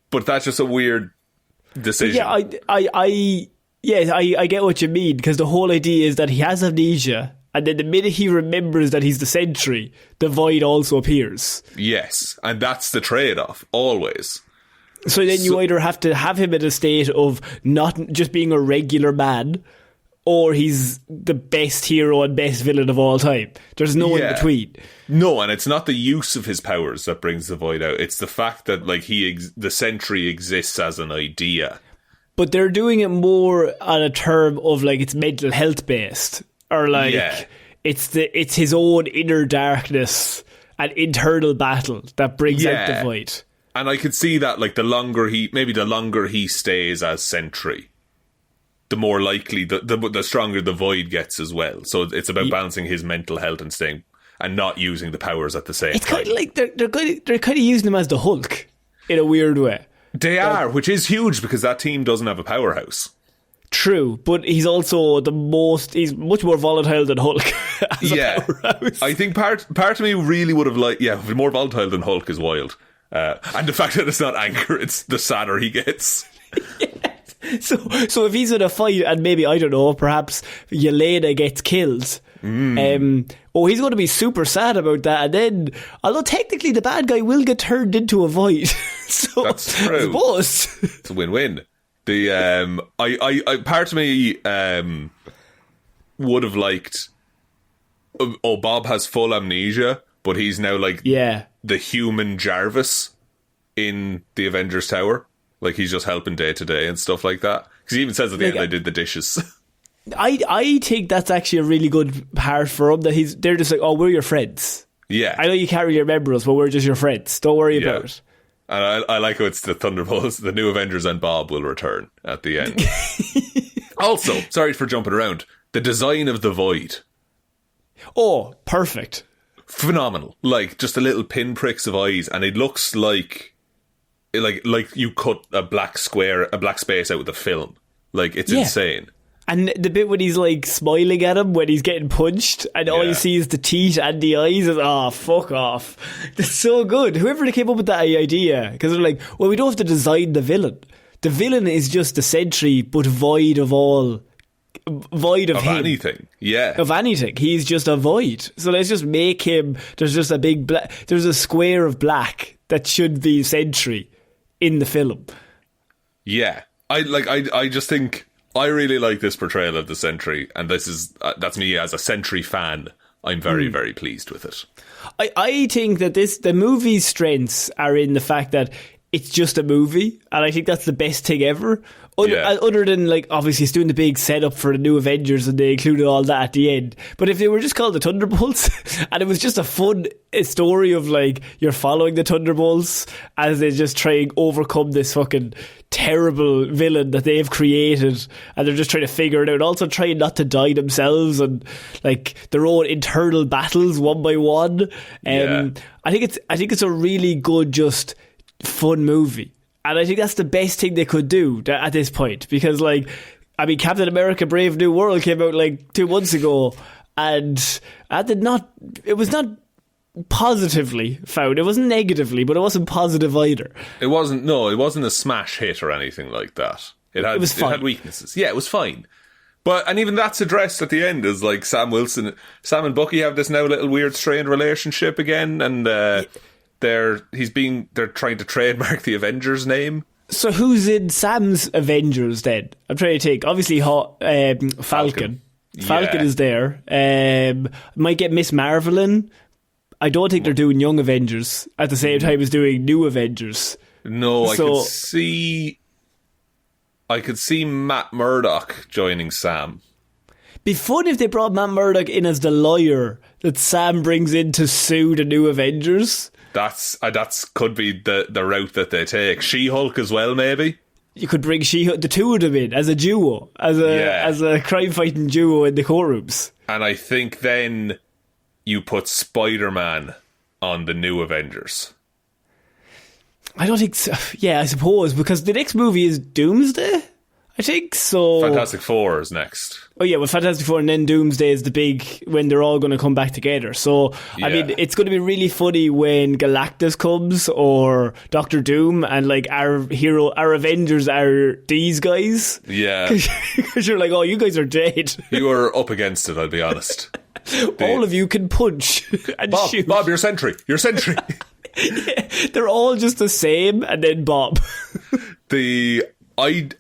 but that's just a weird decision. I get what you mean, because the whole idea is that he has amnesia, and then the minute he remembers that he's the Sentry, the void also appears. Yes, and that's the trade-off, always. So then you either have to have him in a state of not just being a regular man, or he's the best hero and best villain of all time. There's no in between. No, and it's not the use of his powers that brings the void out. It's the fact that like the Sentry exists as an idea. But they're doing it more on a term of like it's mental health based, or like it's his own inner darkness and internal battle that brings out the void. And I could see that like the longer he stays as Sentry, the more likely, the stronger the void gets as well. So it's about balancing his mental health and staying and not using the powers at the same time. It's kind of like they're kind of using him as the Hulk in a weird way. They are, which is huge because that team doesn't have a powerhouse. True, but he's also he's much more volatile than Hulk as a powerhouse. I think part of me really would have liked, more volatile than Hulk is wild. And the fact that it's not Anchor, it's the sadder he gets. So if he's in a fight and maybe, I don't know, perhaps Yelena gets killed, he's going to be super sad about that. And then, although technically the bad guy will get turned into a void. So that's true. I suppose it's a win-win. The I part of me would have liked. Bob has full amnesia, but he's now like the human Jarvis in the Avengers Tower. Like he's just helping day to day and stuff like that. Because he even says at the end, I did the dishes. I think that's actually a really good part for him, that they're just like, oh, we're your friends. Yeah. I know you can't really remember us, but we're just your friends. Don't worry about it. And I like how it's the Thunderbolts, the new Avengers, and Bob will return at the end. Also, sorry for jumping around, the design of the void. Oh, perfect. Phenomenal. Like, just a little pinpricks of eyes, and it looks like you cut a black space out with a film. Like, it's insane. And the bit when he's like smiling at him when he's getting punched, and all you see is the teeth and the eyes, is fuck off. That's so good. Whoever came up with that idea, because they're like, well, we don't have to design the villain. the villain is just a sentry, but void of him. Anything. Yeah. Of anything. He's just a void. So let's just make him, there's just a big there's a square of black that should be sentry in the film. Yeah. I just think I really like this portrayal of the sentry, and this is that's me as a sentry fan. I'm very, very pleased with it. I think that the movie's strengths are in the fact that it's just a movie, and I think that's the best thing ever. Other than, like, obviously it's doing the big setup for the new Avengers, and they included all that at the end. But if they were just called the Thunderbolts, and it was just a fun story of, like, you're following the Thunderbolts as they just try and overcome this fucking terrible villain that they've created, and they're just trying to figure it out, also trying not to die themselves, and, like, their own internal battles one by one. I think it's a really good, just fun movie. And I think that's the best thing they could do at this point. Because, like, I mean, Captain America Brave New World came out, like, 2 months ago. And it was not positively found. It wasn't negatively, but it wasn't positive either. It wasn't a smash hit or anything like that. It had weaknesses. Yeah, it was fine. And even that's addressed at the end, is like Sam and Bucky have this now little weird strained relationship again, and they're trying to trademark the Avengers name. So who's in Sam's Avengers then? I'm trying to think. Obviously, Falcon. Falcon is there. Might get Miss Marvel in. I don't think they're doing Young Avengers at the same time as doing New Avengers. No, I could see Matt Murdock joining Sam. Be fun if they brought Matt Murdock in as the lawyer that Sam brings in to sue the New Avengers. That's could be the route that they take. She-Hulk as well, maybe. You could bring She-Hulk, the two of them in as a duo, as a crime-fighting duo in the courtrooms. And I think then you put Spider-Man on the New Avengers. I don't think so. Yeah, I suppose, because the next movie is Doomsday, I think, so... Fantastic Four is next. Oh yeah, well, Fantastic Four and then Doomsday is the big, when they're all going to come back together. So, I mean, it's going to be really funny when Galactus comes, or Doctor Doom, and, like, our Avengers are these guys. Yeah. Because you're like, oh, you guys are dead. You are up against it, I'll be honest. All of you can punch and shoot. Bob, you're sentry. Yeah, they're all just the same, and then Bob.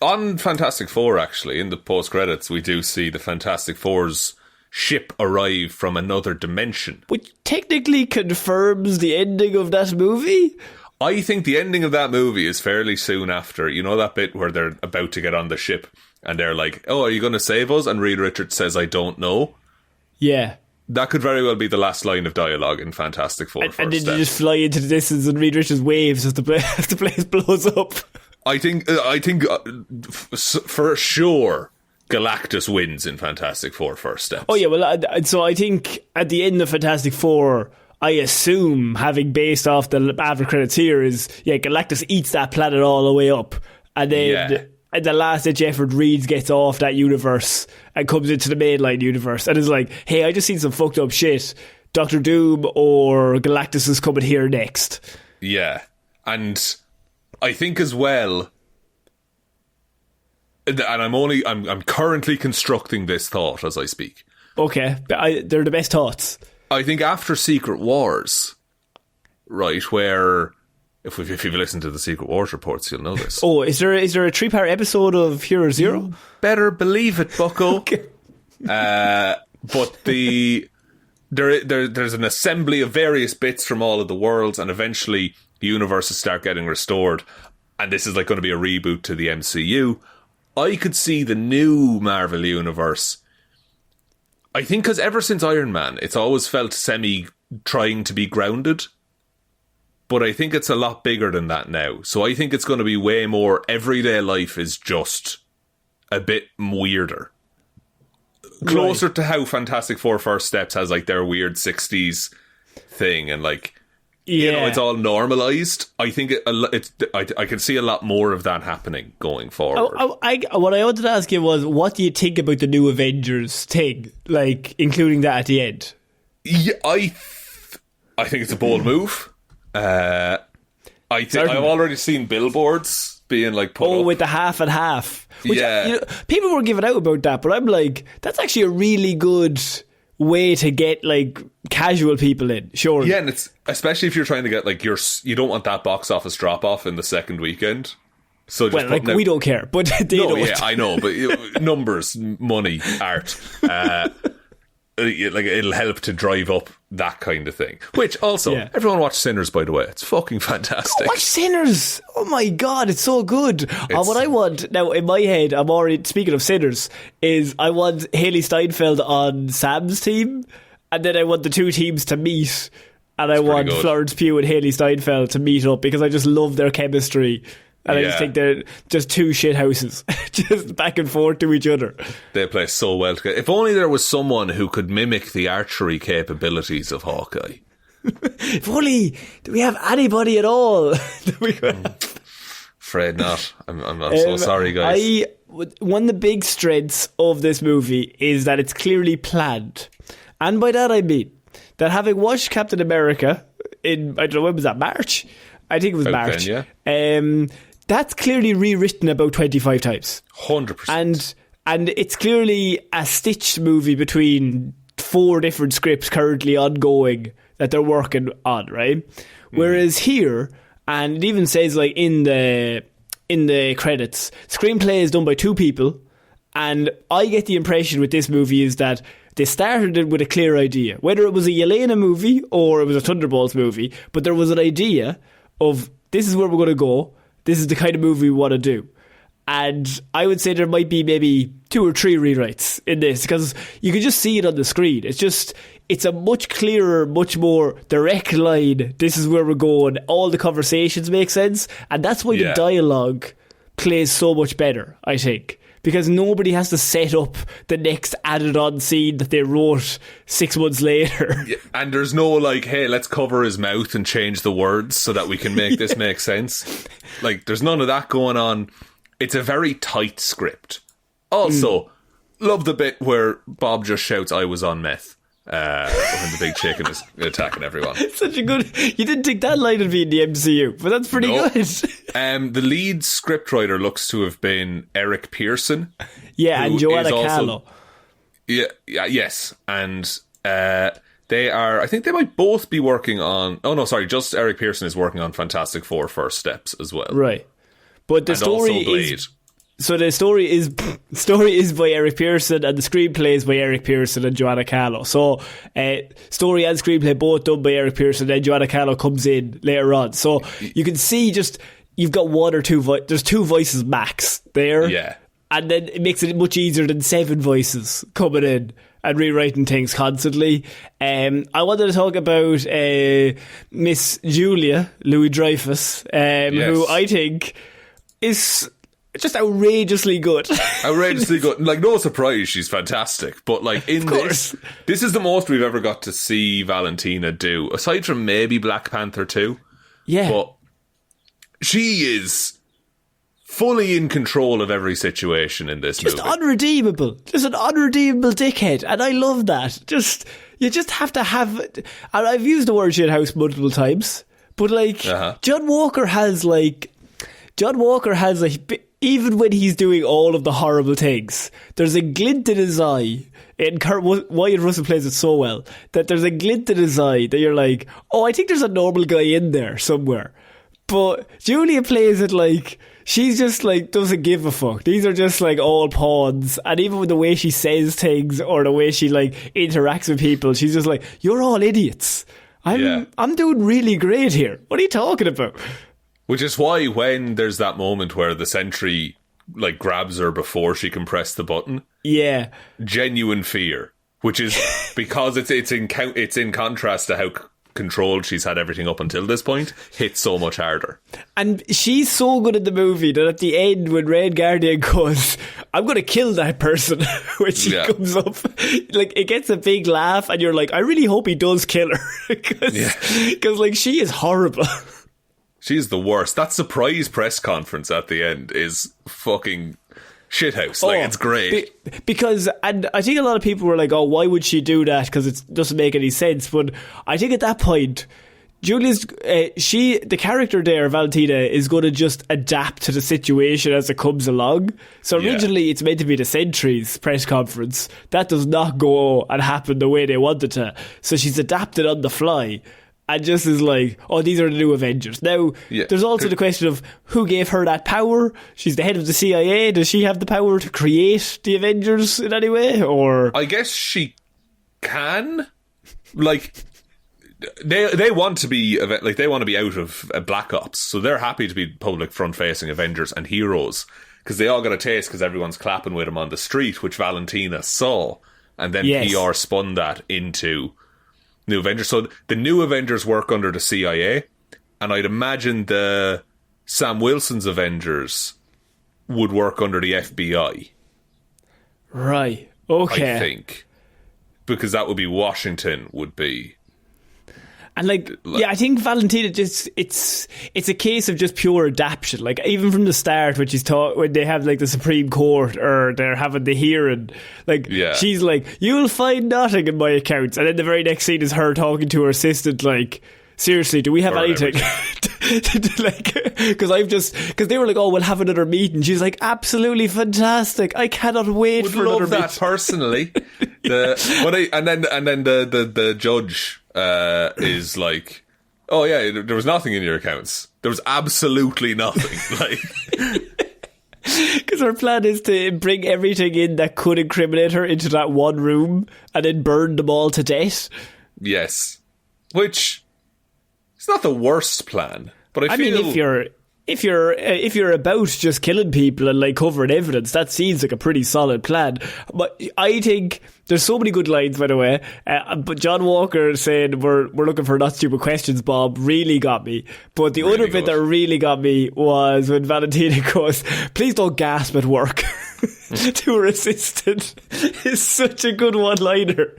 On Fantastic Four, actually, in the post-credits, we do see the Fantastic Four's ship arrive from another dimension. Which technically confirms the ending of that movie? I think the ending of that movie is fairly soon after. You know that bit where they're about to get on the ship, and they're like, oh, are you going to save us? And Reed Richards says, I don't know. Yeah. That could very well be the last line of dialogue in Fantastic Four. And then you just fly into the distance and Reed Richards waves as the place blows up. I think for sure Galactus wins in Fantastic Four First Steps. Oh yeah, well, so I think at the end of Fantastic Four, I assume, having based off the after credits here, is Galactus eats that planet all the way up, and then at the last ditch effort, Reed gets off that universe and comes into the mainline universe and is like, hey, I just seen some fucked up shit. Doctor Doom or Galactus is coming here next. Yeah, and I think as well, and I'm currently constructing this thought as I speak. Okay, they're the best thoughts. I think after Secret Wars, right, where if you've listened to the Secret Wars reports, you'll know this. Oh, is there a 3-part episode of Hero Zero? You better believe it, bucko. Okay. But there's an assembly of various bits from all of the worlds, and eventually universes start getting restored, and this is like going to be a reboot to the MCU. I could see the new Marvel universe, I think, because ever since Iron Man, it's always felt trying to be grounded, but I think it's a lot bigger than that now. So I think it's going to be way more everyday life is just a bit weirder. Closer to how Fantastic Four First Steps has like their weird 60s thing, and like, you know, it's all normalised. I think I can see a lot more of that happening going forward. What I wanted to ask you was, what do you think about the New Avengers thing, like including that at the end? Yeah, I think it's a bold move. I've already seen billboards being like put up. With the half and half. Which, Yeah. People were giving out about that, but I'm like, that's actually a really good way to get like casual people in. Sure. Yeah, and it's especially if you're trying to get like you don't want that box office drop off in the second weekend. So just we don't care, but they don't. Yeah, I know, but numbers, money, art, like it'll help to drive up that kind of thing. Which also, everyone watch Sinners, by the way. It's fucking fantastic. Watch Sinners. Oh my god, it's so good. What I want now in my head, I'm already speaking of Sinners, is I want Hailee Steinfeld on Sam's team, and then I want the two teams to meet, and I want Florence Pugh and Hailee Steinfeld to meet up because I just love their chemistry. And I just think they're just two shit houses, just back and forth to each other. They play so well together. If only there was someone who could mimic the archery capabilities of Hawkeye. If only, do we have anybody at all? Afraid not. I'm so sorry, guys. One of the big strengths of this movie is that it's clearly planned. And by that I mean that having watched Captain America in, I don't know, when was that, March? I think it was March. That's clearly rewritten about 25 times. 100%. And it's clearly a stitched movie between 4 different scripts currently ongoing that they're working on, right? Whereas here, and it even says like in the credits, screenplay is done by 2 people, and I get the impression with this movie is that they started it with a clear idea, whether it was a Yelena movie or it was a Thunderbolts movie, but there was an idea of this is where we're going to go. This is the kind of movie we want to do. And I would say there might be maybe 2 or 3 rewrites in this because you can just see it on the screen. It's a much clearer, much more direct line. This is where we're going. All the conversations make sense. And that's why the dialogue plays so much better, I think. Because nobody has to set up the next added on scene that they wrote 6 months later. Yeah, and there's no like, hey, let's cover his mouth and change the words so that we can make this make sense. Like, there's none of that going on. It's a very tight script. Also, love the bit where Bob just shouts, "I was on meth." When the big chicken is attacking everyone. Such a good... You didn't think that line would be in the MCU, but that's pretty good. The lead scriptwriter looks to have been Eric Pearson. Yeah, and Joanna Callow. Yes. And they are... I think they might both be working on... Oh, no, sorry. Just Eric Pearson is working on Fantastic Four First Steps as well. Right. But the story is... So the story is by Eric Pearson and the screenplay is by Eric Pearson and Joanna Callow. So story and screenplay both done by Eric Pearson, then Joanna Callow comes in later on. So you can see just you've got 1 or 2 there's 2 voices max there. Yeah. And then it makes it much easier than 7 voices coming in and rewriting things constantly. I wanted to talk about Miss Julia Louis-Dreyfus, who I think is just outrageously good. Outrageously good. Like, no surprise, she's fantastic. But, like, in this is the most we've ever got to see Valentina do, aside from maybe Black Panther 2. Yeah. But she is fully in control of every situation in this movie. Just unredeemable. Just an unredeemable dickhead. And I love that. You just have to have... And I've used the word shithouse multiple times. But, like, John Walker has, even when he's doing all of the horrible things, there's a glint in his eye, and Wyatt Russell plays it so well, that there's a glint in his eye that you're like, oh, I think there's a normal guy in there somewhere. But Julia plays it like, she's just like, doesn't give a fuck. These are just like all pawns, and even with the way she says things, or the way she like interacts with people, she's just like, you're all idiots. I'm doing really great here. What are you talking about? Which is why when there's that moment where the sentry like grabs her before she can press the button, genuine fear. Which is because it's in contrast to how controlled she's had everything up until this point, hits so much harder. And she's so good in the movie that at the end, when Red Guardian goes, "I'm going to kill that person," when she comes up, like it gets a big laugh, and you're like, I really hope he does kill her because like she is horrible. She's the worst. That surprise press conference at the end is fucking shithouse. Like, it's great. Because, and I think a lot of people were like, oh, why would she do that? Because it doesn't make any sense. But I think at that point, Julia's the character there, Valentina, is going to just adapt to the situation as it comes along. So originally it's meant to be the Sentries press conference. That does not go and happen the way they wanted to. So she's adapted on the fly and just is like, oh, these are the new Avengers. Now, there's also the question of who gave her that power. She's the head of the CIA. Does she have the power to create the Avengers in any way? Or I guess she can. Like, they want to be they want to be out of Black Ops, so they're happy to be public front-facing Avengers and heroes because they all got a taste because everyone's clapping with them on the street, which Valentina saw, and then PR spun that into New Avengers. So the New Avengers work under the CIA, and I'd imagine the Sam Wilson's Avengers would work under the FBI. Right. Okay. I think. Because that would be Washington, would be. And I think Valentina just it's a case of just pure adaptation. Like even from the start, when they have like the Supreme Court or they're having the hearing, she's like, "You'll find nothing in my accounts," and then the very next scene is her talking to her assistant, like, "Seriously, do we have anything?" Because they were like, "Oh, we'll have another meeting." She's like, "Absolutely fantastic! I cannot wait for another meeting." Would love that personally. And then the judge is like, "Oh yeah, there was nothing in your accounts. There was absolutely nothing." Because her plan is to bring everything in that could incriminate her into that one room and then burn them all to death. Yes, which it's not the worst plan, but I mean, if you're about just killing people and like covering evidence, that seems like a pretty solid plan. But I think there's so many good lines, by the way. But John Walker saying we're looking for not stupid questions, Bob, really got me. But the other bit that really got me was when Valentina goes, "Please don't gasp at work," to her assistant. Is such a good one-liner.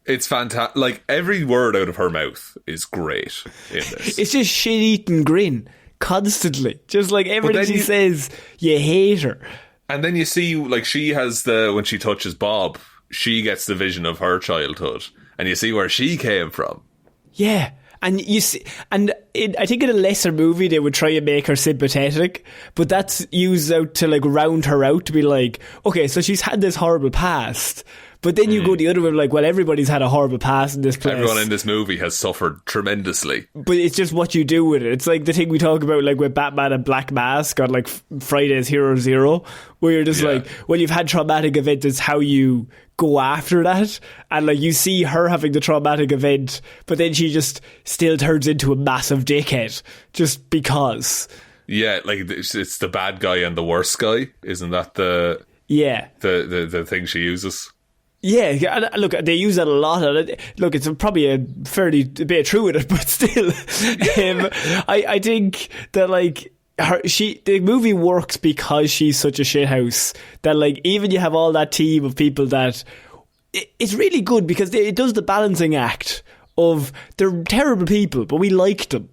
It's fantastic. Like, every word out of her mouth is great in this. It's just shit-eating grin. Constantly. Just like everything she says, you hate her. And then you see, like, she has when she touches Bob, she gets the vision of her childhood. And you see where she came from. Yeah. And you see, I think in a lesser movie they would try and make her sympathetic, but that's used out to like round her out to be like, okay, so she's had this horrible past. But then you go the other way, like, well, everybody's had a horrible past in this place. Everyone in this movie has suffered tremendously. But it's just what you do with it. It's like the thing we talk about, like, with Batman and Black Mask on, like, Friday's Hero Zero, where you're just like, when you've had traumatic event, it's how you go after that. And, like, you see her having the traumatic event, but then she just still turns into a massive dickhead, just because. Yeah, like, it's the bad guy and the worst guy. Isn't that the thing she uses? Yeah, look, they use that a lot. Look, it's probably a bit of true with it, but still, I think that like the movie works because she's such a shithouse that like even you have all that team of people that it's really good because it does the balancing act of they're terrible people, but we like them.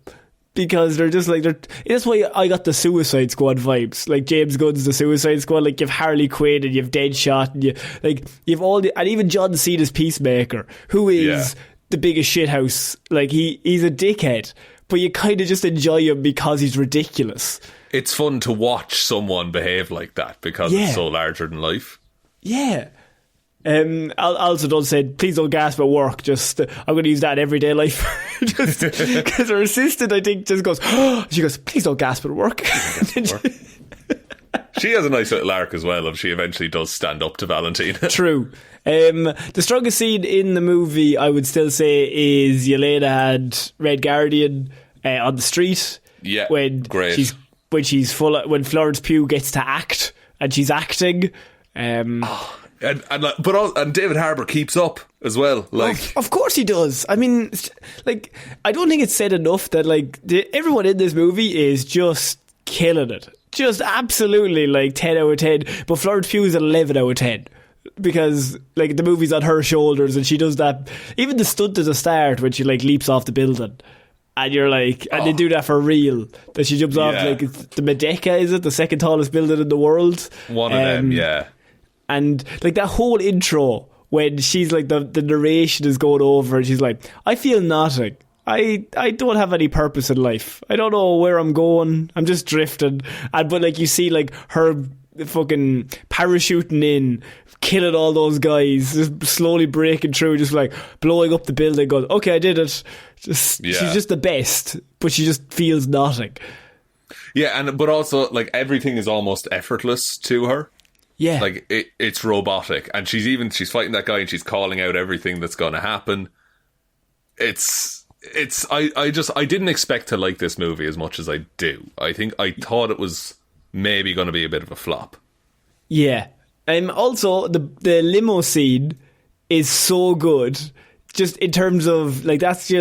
Because they're just like that's why I got the Suicide Squad vibes. Like James Gunn's the Suicide Squad. Like you've Harley Quinn and you've Deadshot and you've all and even John Cena's Peacemaker, who is the biggest shithouse. Like he's a dickhead, but you kind of just enjoy him because he's ridiculous. It's fun to watch someone behave like that because it's so larger than life. Yeah. Also don't say please don't gasp at work. Just I'm going to use that in everyday life. Just because her assistant I think just goes she goes please don't gasp at work. She has a nice little arc as well if she eventually does stand up to Valentina. True. The strongest scene in the movie I would still say is Yelena had Red Guardian on the street. Yeah, when great. When Florence Pugh gets to act and she's acting. And David Harbour keeps up as well. Like, of course he does. I mean, like, I don't think it's said enough that like everyone in this movie is just killing it, just absolutely like 10 out of 10. But Florence Pugh is 11 out of 10 because like the movie's on her shoulders and she does that. Even the stunt at the start when she like leaps off the building. And you're like, and they do that for real. That she jumps off like the Medeka, is it the second tallest building in the world? One of them, yeah. And like that whole intro when she's like the narration is going over and she's like, I feel nothing. I don't have any purpose in life. I don't know where I'm going. I'm just drifting. But like you see like her fucking parachuting in, killing all those guys, just slowly breaking through, just like blowing up the building, goes, okay, I did it. She's just the best, but she just feels nothing. Yeah, but also like everything is almost effortless to her. Yeah. Like it's robotic, and she's fighting that guy and she's calling out everything that's going to happen. I didn't expect to like this movie as much as I do. I thought it was maybe going to be a bit of a flop. Yeah. Also, the limo scene is so good. Just in terms of, like, that's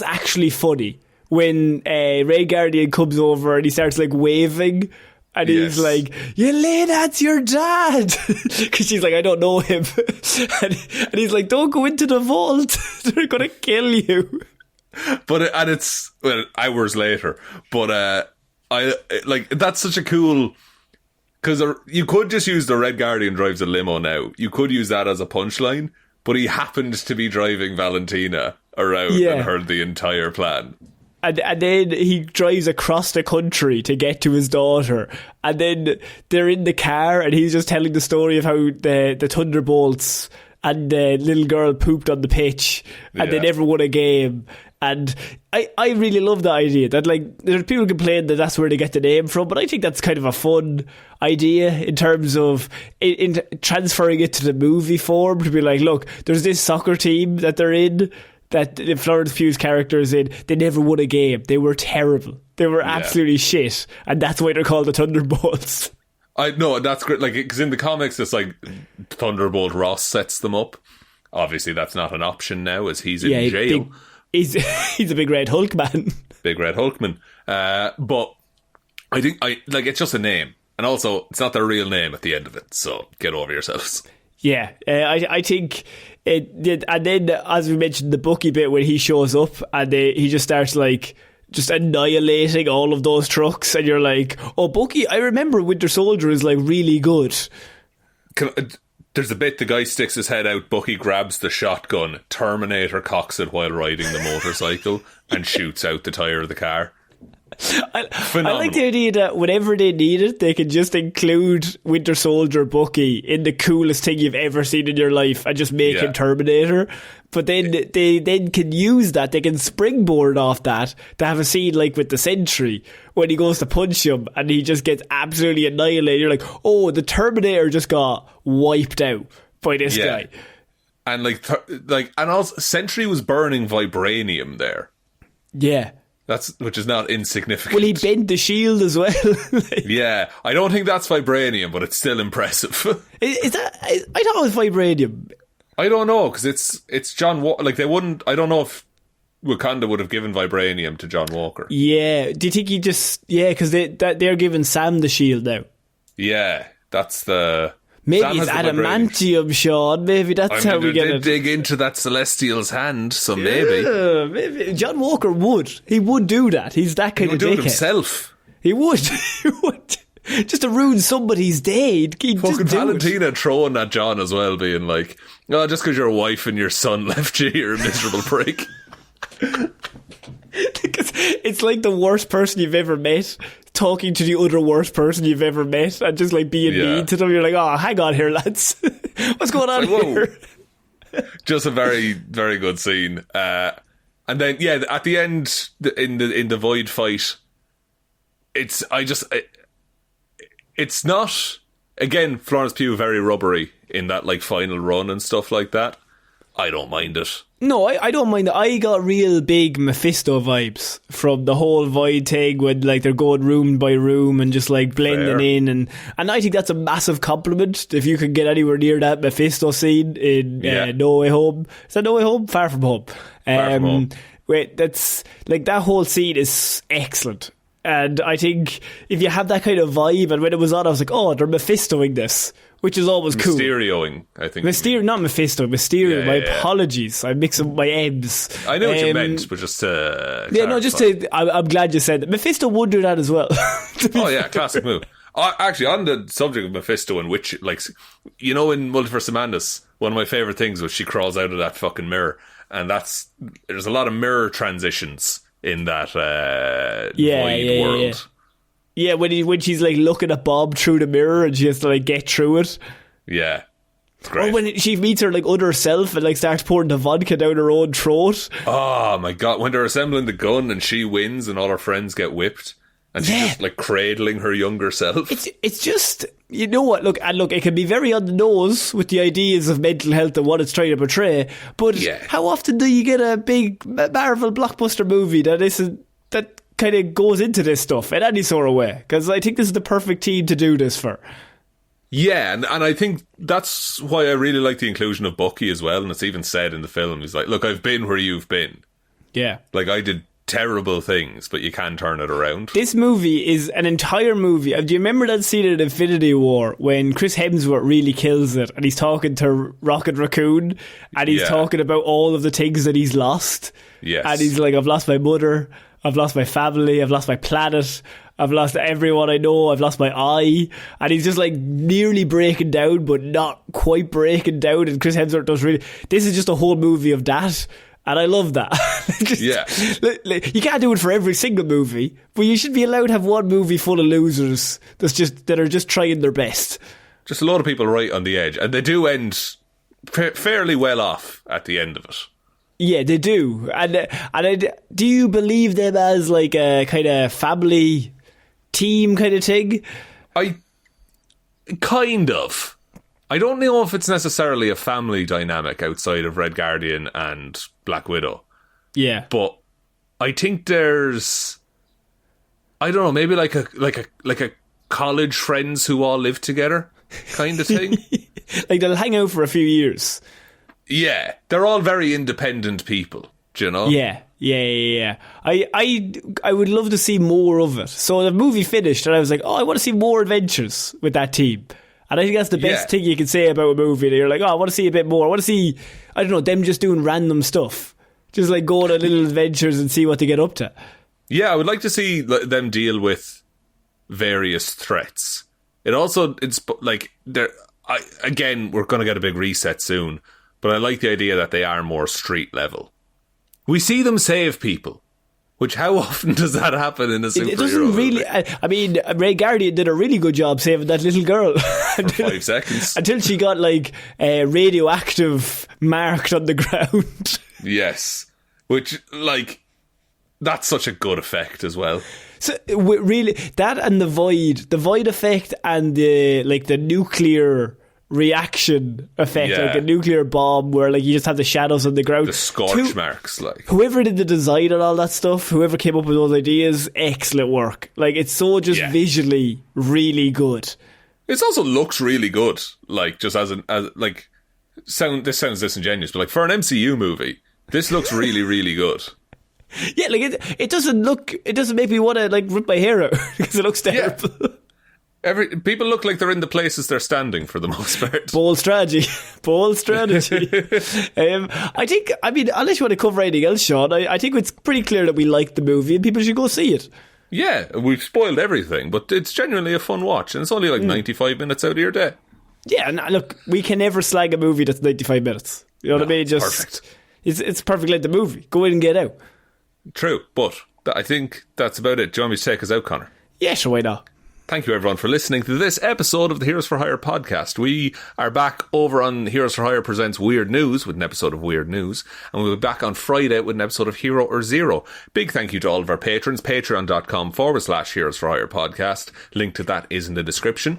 actually funny. When Ray Guardian comes over and he starts, like, waving. And he's like, Yelena, that's your dad. Because she's like, I don't know him. and he's like, don't go into the vault. They're going to kill you. But it's hours later. But that's such a cool, because you could just use the Red Guardian drives a limo now. You could use that as a punchline, but he happened to be driving Valentina around and heard the entire plan. And then he drives across the country to get to his daughter. And then they're in the car and he's just telling the story of how the Thunderbolts and the little girl pooped on the pitch and they never won a game. And I really love the idea that, like, there's people complain that that's where they get the name from, but I think that's kind of a fun idea in terms of in transferring it to the movie form, to be like, look, there's this soccer team that they're in, that Florence Pugh's character is in. They never won a game. They were terrible. They were absolutely shit, and that's why they're called the Thunderbolts. I know, that's great. Like, because in the comics, it's like Thunderbolt Ross sets them up. Obviously, that's not an option now, as he's in jail. He's a big red Hulk man. Big red Hulkman. But I think it's just a name, and also it's not their real name at the end of it. So get over yourselves. Yeah, I think it did. And then, as we mentioned, the Bucky bit when he shows up and he just starts like just annihilating all of those trucks, and you're like, oh, Bucky, I remember Winter Soldier is like really good. There's a bit the guy sticks his head out, Bucky grabs the shotgun, Terminator cocks it while riding the motorcycle and shoots out the tyre of the car. I like the idea that whenever they need it, they can just include Winter Soldier Bucky in the coolest thing you've ever seen in your life and just make him Terminator. But then they then can use that, they can springboard off that to have a scene like with the Sentry when he goes to punch him and he just gets absolutely annihilated. You're like, oh, the Terminator just got wiped out by this guy. And and also Sentry was burning vibranium there. Yeah. Which is not insignificant. Well, he bent the shield as well. Yeah, I don't think that's vibranium, but it's still impressive. Is that? I thought it was vibranium. I don't know, because it's John Walker. Like, they wouldn't. I don't know if Wakanda would have given vibranium to John Walker. Yeah, do you think he just? Yeah, because they're giving Sam the shield now. Yeah, that's the. Maybe Sam it's adamantium, Shaun. Maybe that's how we get it. Dig into that Celestial's hand, so maybe. Yeah, maybe. John Walker would. He would do that. He's that kind of dickhead. He would do it himself. He would. He would. Just to ruin somebody's day. Fucking Valentina throwing at John as well, being like, oh, just because your wife and your son left you, you're a miserable prick. Because it's like the worst person you've ever met talking to the other worst person you've ever met and just like being mean to them. You're like, oh, hang on here, lads. What's going on here? Just a very, very good scene. And then, at the end, in the void fight, it's not, again, Florence Pugh very rubbery in that like final run and stuff like that. I don't mind it. No, I don't mind it. I got real big Mephisto vibes from the whole void thing when like they're going room by room and just like blending in, and I think that's a massive compliment if you can get anywhere near that Mephisto scene in No Way Home. Is that No Way Home? Far From Home. Far From Home. Wait, that's like that whole scene is excellent. And I think if you have that kind of vibe, and when it was on, I was like, oh, they're Mephistoing this, which is always cool. Mysterioing, I think. Not Mephisto, Mysterio. Yeah, my apologies. I mix up my M's. I know what you meant, but just to I'm glad you said that. Mephisto would do that as well. Oh, yeah, classic move. Actually, on the subject of Mephisto and which, like, you know, in Multiverse of Madness, one of my favourite things was she crawls out of that fucking mirror. and there's a lot of mirror transitions in that void world. Yeah, when she's like looking at Bob through the mirror and she has to like get through it. Yeah. Great. Or when she meets her like other self and like starts pouring the vodka down her own throat. Oh my god, when they're assembling the gun and she wins and all her friends get whipped and she's just like cradling her younger self. It's just, you know what, look, it can be very on the nose with the ideas of mental health and what it's trying to portray, but how often do you get a big Marvel blockbuster movie that kind of goes into this stuff in any sort of way? Because I think this is the perfect team to do this for. Yeah, and I think that's why I really like the inclusion of Bucky as well, and it's even said in the film, he's like, look, I've been where you've been. Yeah. Like, I did terrible things, but you can turn it around. This movie is an entire movie. Do you remember that scene in Infinity War when Chris Hemsworth really kills it and he's talking to Rocket Raccoon and he's talking about all of the things that he's lost? Yes. And he's like, I've lost my mother, I've lost my family, I've lost my planet, I've lost everyone I know, I've lost my eye. And he's just like nearly breaking down but not quite breaking down, and Chris Hemsworth does really... This is just a whole movie of that, and I love that. You can't do it for every single movie, but you should be allowed to have one movie full of losers that are just trying their best. Just a lot of people right on the edge, and they do end fairly well off at the end of it. Yeah, they do. And do you believe them as like a kind of family team kind of thing? Kind of. I don't know if it's necessarily a family dynamic outside of Red Guardian and Black Widow. Yeah. But I think there's, I don't know, maybe like a college friends who all live together kind of thing. Like they'll hang out for a few years. Yeah. They're all very independent people, do you know? Yeah. I would love to see more of it. So the movie finished and I was like, I want to see more adventures with that team. And I think that's the best thing you can say about a movie. That you're like, I want to see a bit more. I want to see, I don't know, them just doing random stuff. Just like going on little adventures and see what they get up to. Yeah, I would like to see them deal with various threats. It's like, again, we're going to get a big reset soon, but I like the idea that they are more street level. We see them save people. Which, how often does that happen in a superhero movie? It doesn't really... I mean, Red Guardian did a really good job saving that little girl. For 5 seconds. Until she got, like, radioactive marked on the ground. Yes. Which, like, that's such a good effect as well. So, really, that and the void effect and the nuclear reaction effect, like a nuclear bomb where like you just have the shadows on the ground, the scorch marks. Like, whoever did the design and all that stuff, whoever came up with those ideas, excellent work. Like, it's so just visually really good. It also looks really good. Like, just this sounds disingenuous, but like for an MCU movie, this looks really really good. Yeah, like it doesn't make me want to like rip my hair out because it looks terrible. Yeah. People look like they're in the places they're standing for the most part. Bold strategy. I think, unless you want to cover anything else, Shaun, I think it's pretty clear that we like the movie and people should go see it. Yeah, we've spoiled everything, but it's genuinely a fun watch, and it's only like 95 minutes out of your day. Yeah, and look, we can never slag a movie that's 95 minutes. You know what I mean? Perfect. It's perfect like the movie. Go in and get out. True, but I think that's about it. Do you want me to take us out, Conor? Yeah, sure, why not? Thank you everyone for listening to this episode of the Heroes for Hire podcast. We are back over on Heroes for Hire Presents Weird News with an episode of Weird News, and we'll be back on Friday with an episode of Hero or Zero. Big thank you to all of our patrons, patreon.com/Heroes for Hire podcast. Link to that is in the description.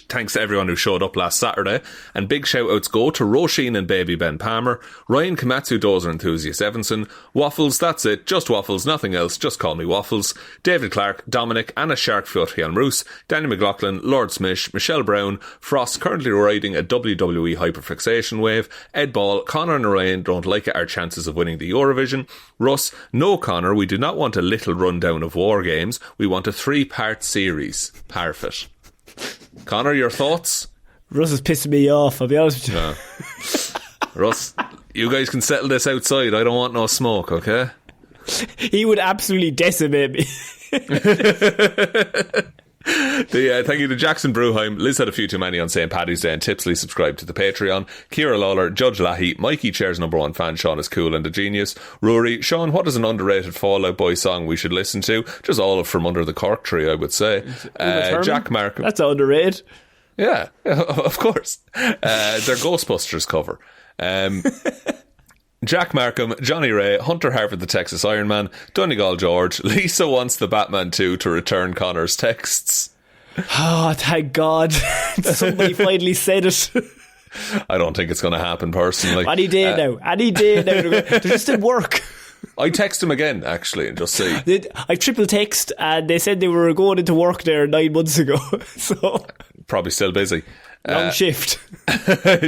Thanks to everyone who showed up last Saturday, and big shout outs go to Róisín and Baby Ben Palmer, Ryan Komatsu, Dozer, Enthusiast Evanson, Waffles, that's it, just Waffles, nothing else, just call me Waffles, David Clarke, Dominic, Anna Sharkfoot, Hjelmroos, Danny McLaughlin, Lordsmish, Michelle Browne, Frost, currently riding a WWE hyperfixation wave, Ed Ball, Conor and Lorraine, don't like it, our chances of winning the Eurovision, Russ-No Conor, we do not want a little rundown of war games, we want a 3-part series, Parfitt. Conor, your thoughts? Russ is pissing me off, I'll be honest with you. No. Russ, you guys can settle this outside. I don't want no smoke, okay? He would absolutely decimate me. Thank you to Jackson Brueheim. Liz had a few too many on St. Paddy's Day and Tipsley subscribed to the Patreon. Ciara Lawler, Judge Leahy, Mikeychairsnumber1fan Shaun is cool and a genius. Rory, Sean, what is an underrated Fall Out Boy song we should listen to? Just all of From Under the Cork Tree, I would say. Jack Markham. That's underrated. Yeah, of course. Their Ghostbusters cover. Jack Markham, Johnny Ray, Hunter Harvard, the Texas Ironman, Donegal George. Lisa wants the Batman 2 to return Conor's texts. Oh, thank God. Somebody finally said it. I don't think it's going to happen personally. Any day now. They're just at work. I text him again, actually, and just see. I triple text, and they said they were going into work there 9 months ago. So probably still busy. Long shift.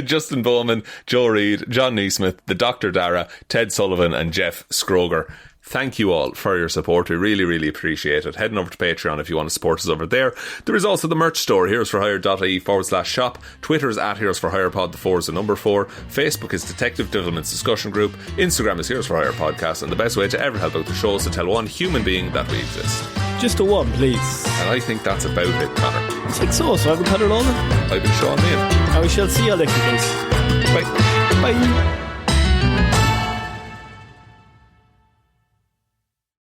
Justin Bowman, Joe Reid, John Neesmith, the Dr. Dara, Ted Sullivan and Jeff Scroger. Thank you all for your support. We really, really appreciate it. Heading over to Patreon if you want to support us over there. There is also the merch store, heroesforhire.ie/shop. Twitter is at Heroes for Hire Pod, the 4 is the number 4. Facebook is Detective Diddleman's Discussion Group. Instagram is Heroes for Hire Podcast. And the best way to ever help out the show is to tell one human being that we exist. Just a one, please. And I think that's about it, Conor. I think so. So I've been Conor Lawler. I've been Sean Meehan. And we shall see you all next week. Bye. Bye.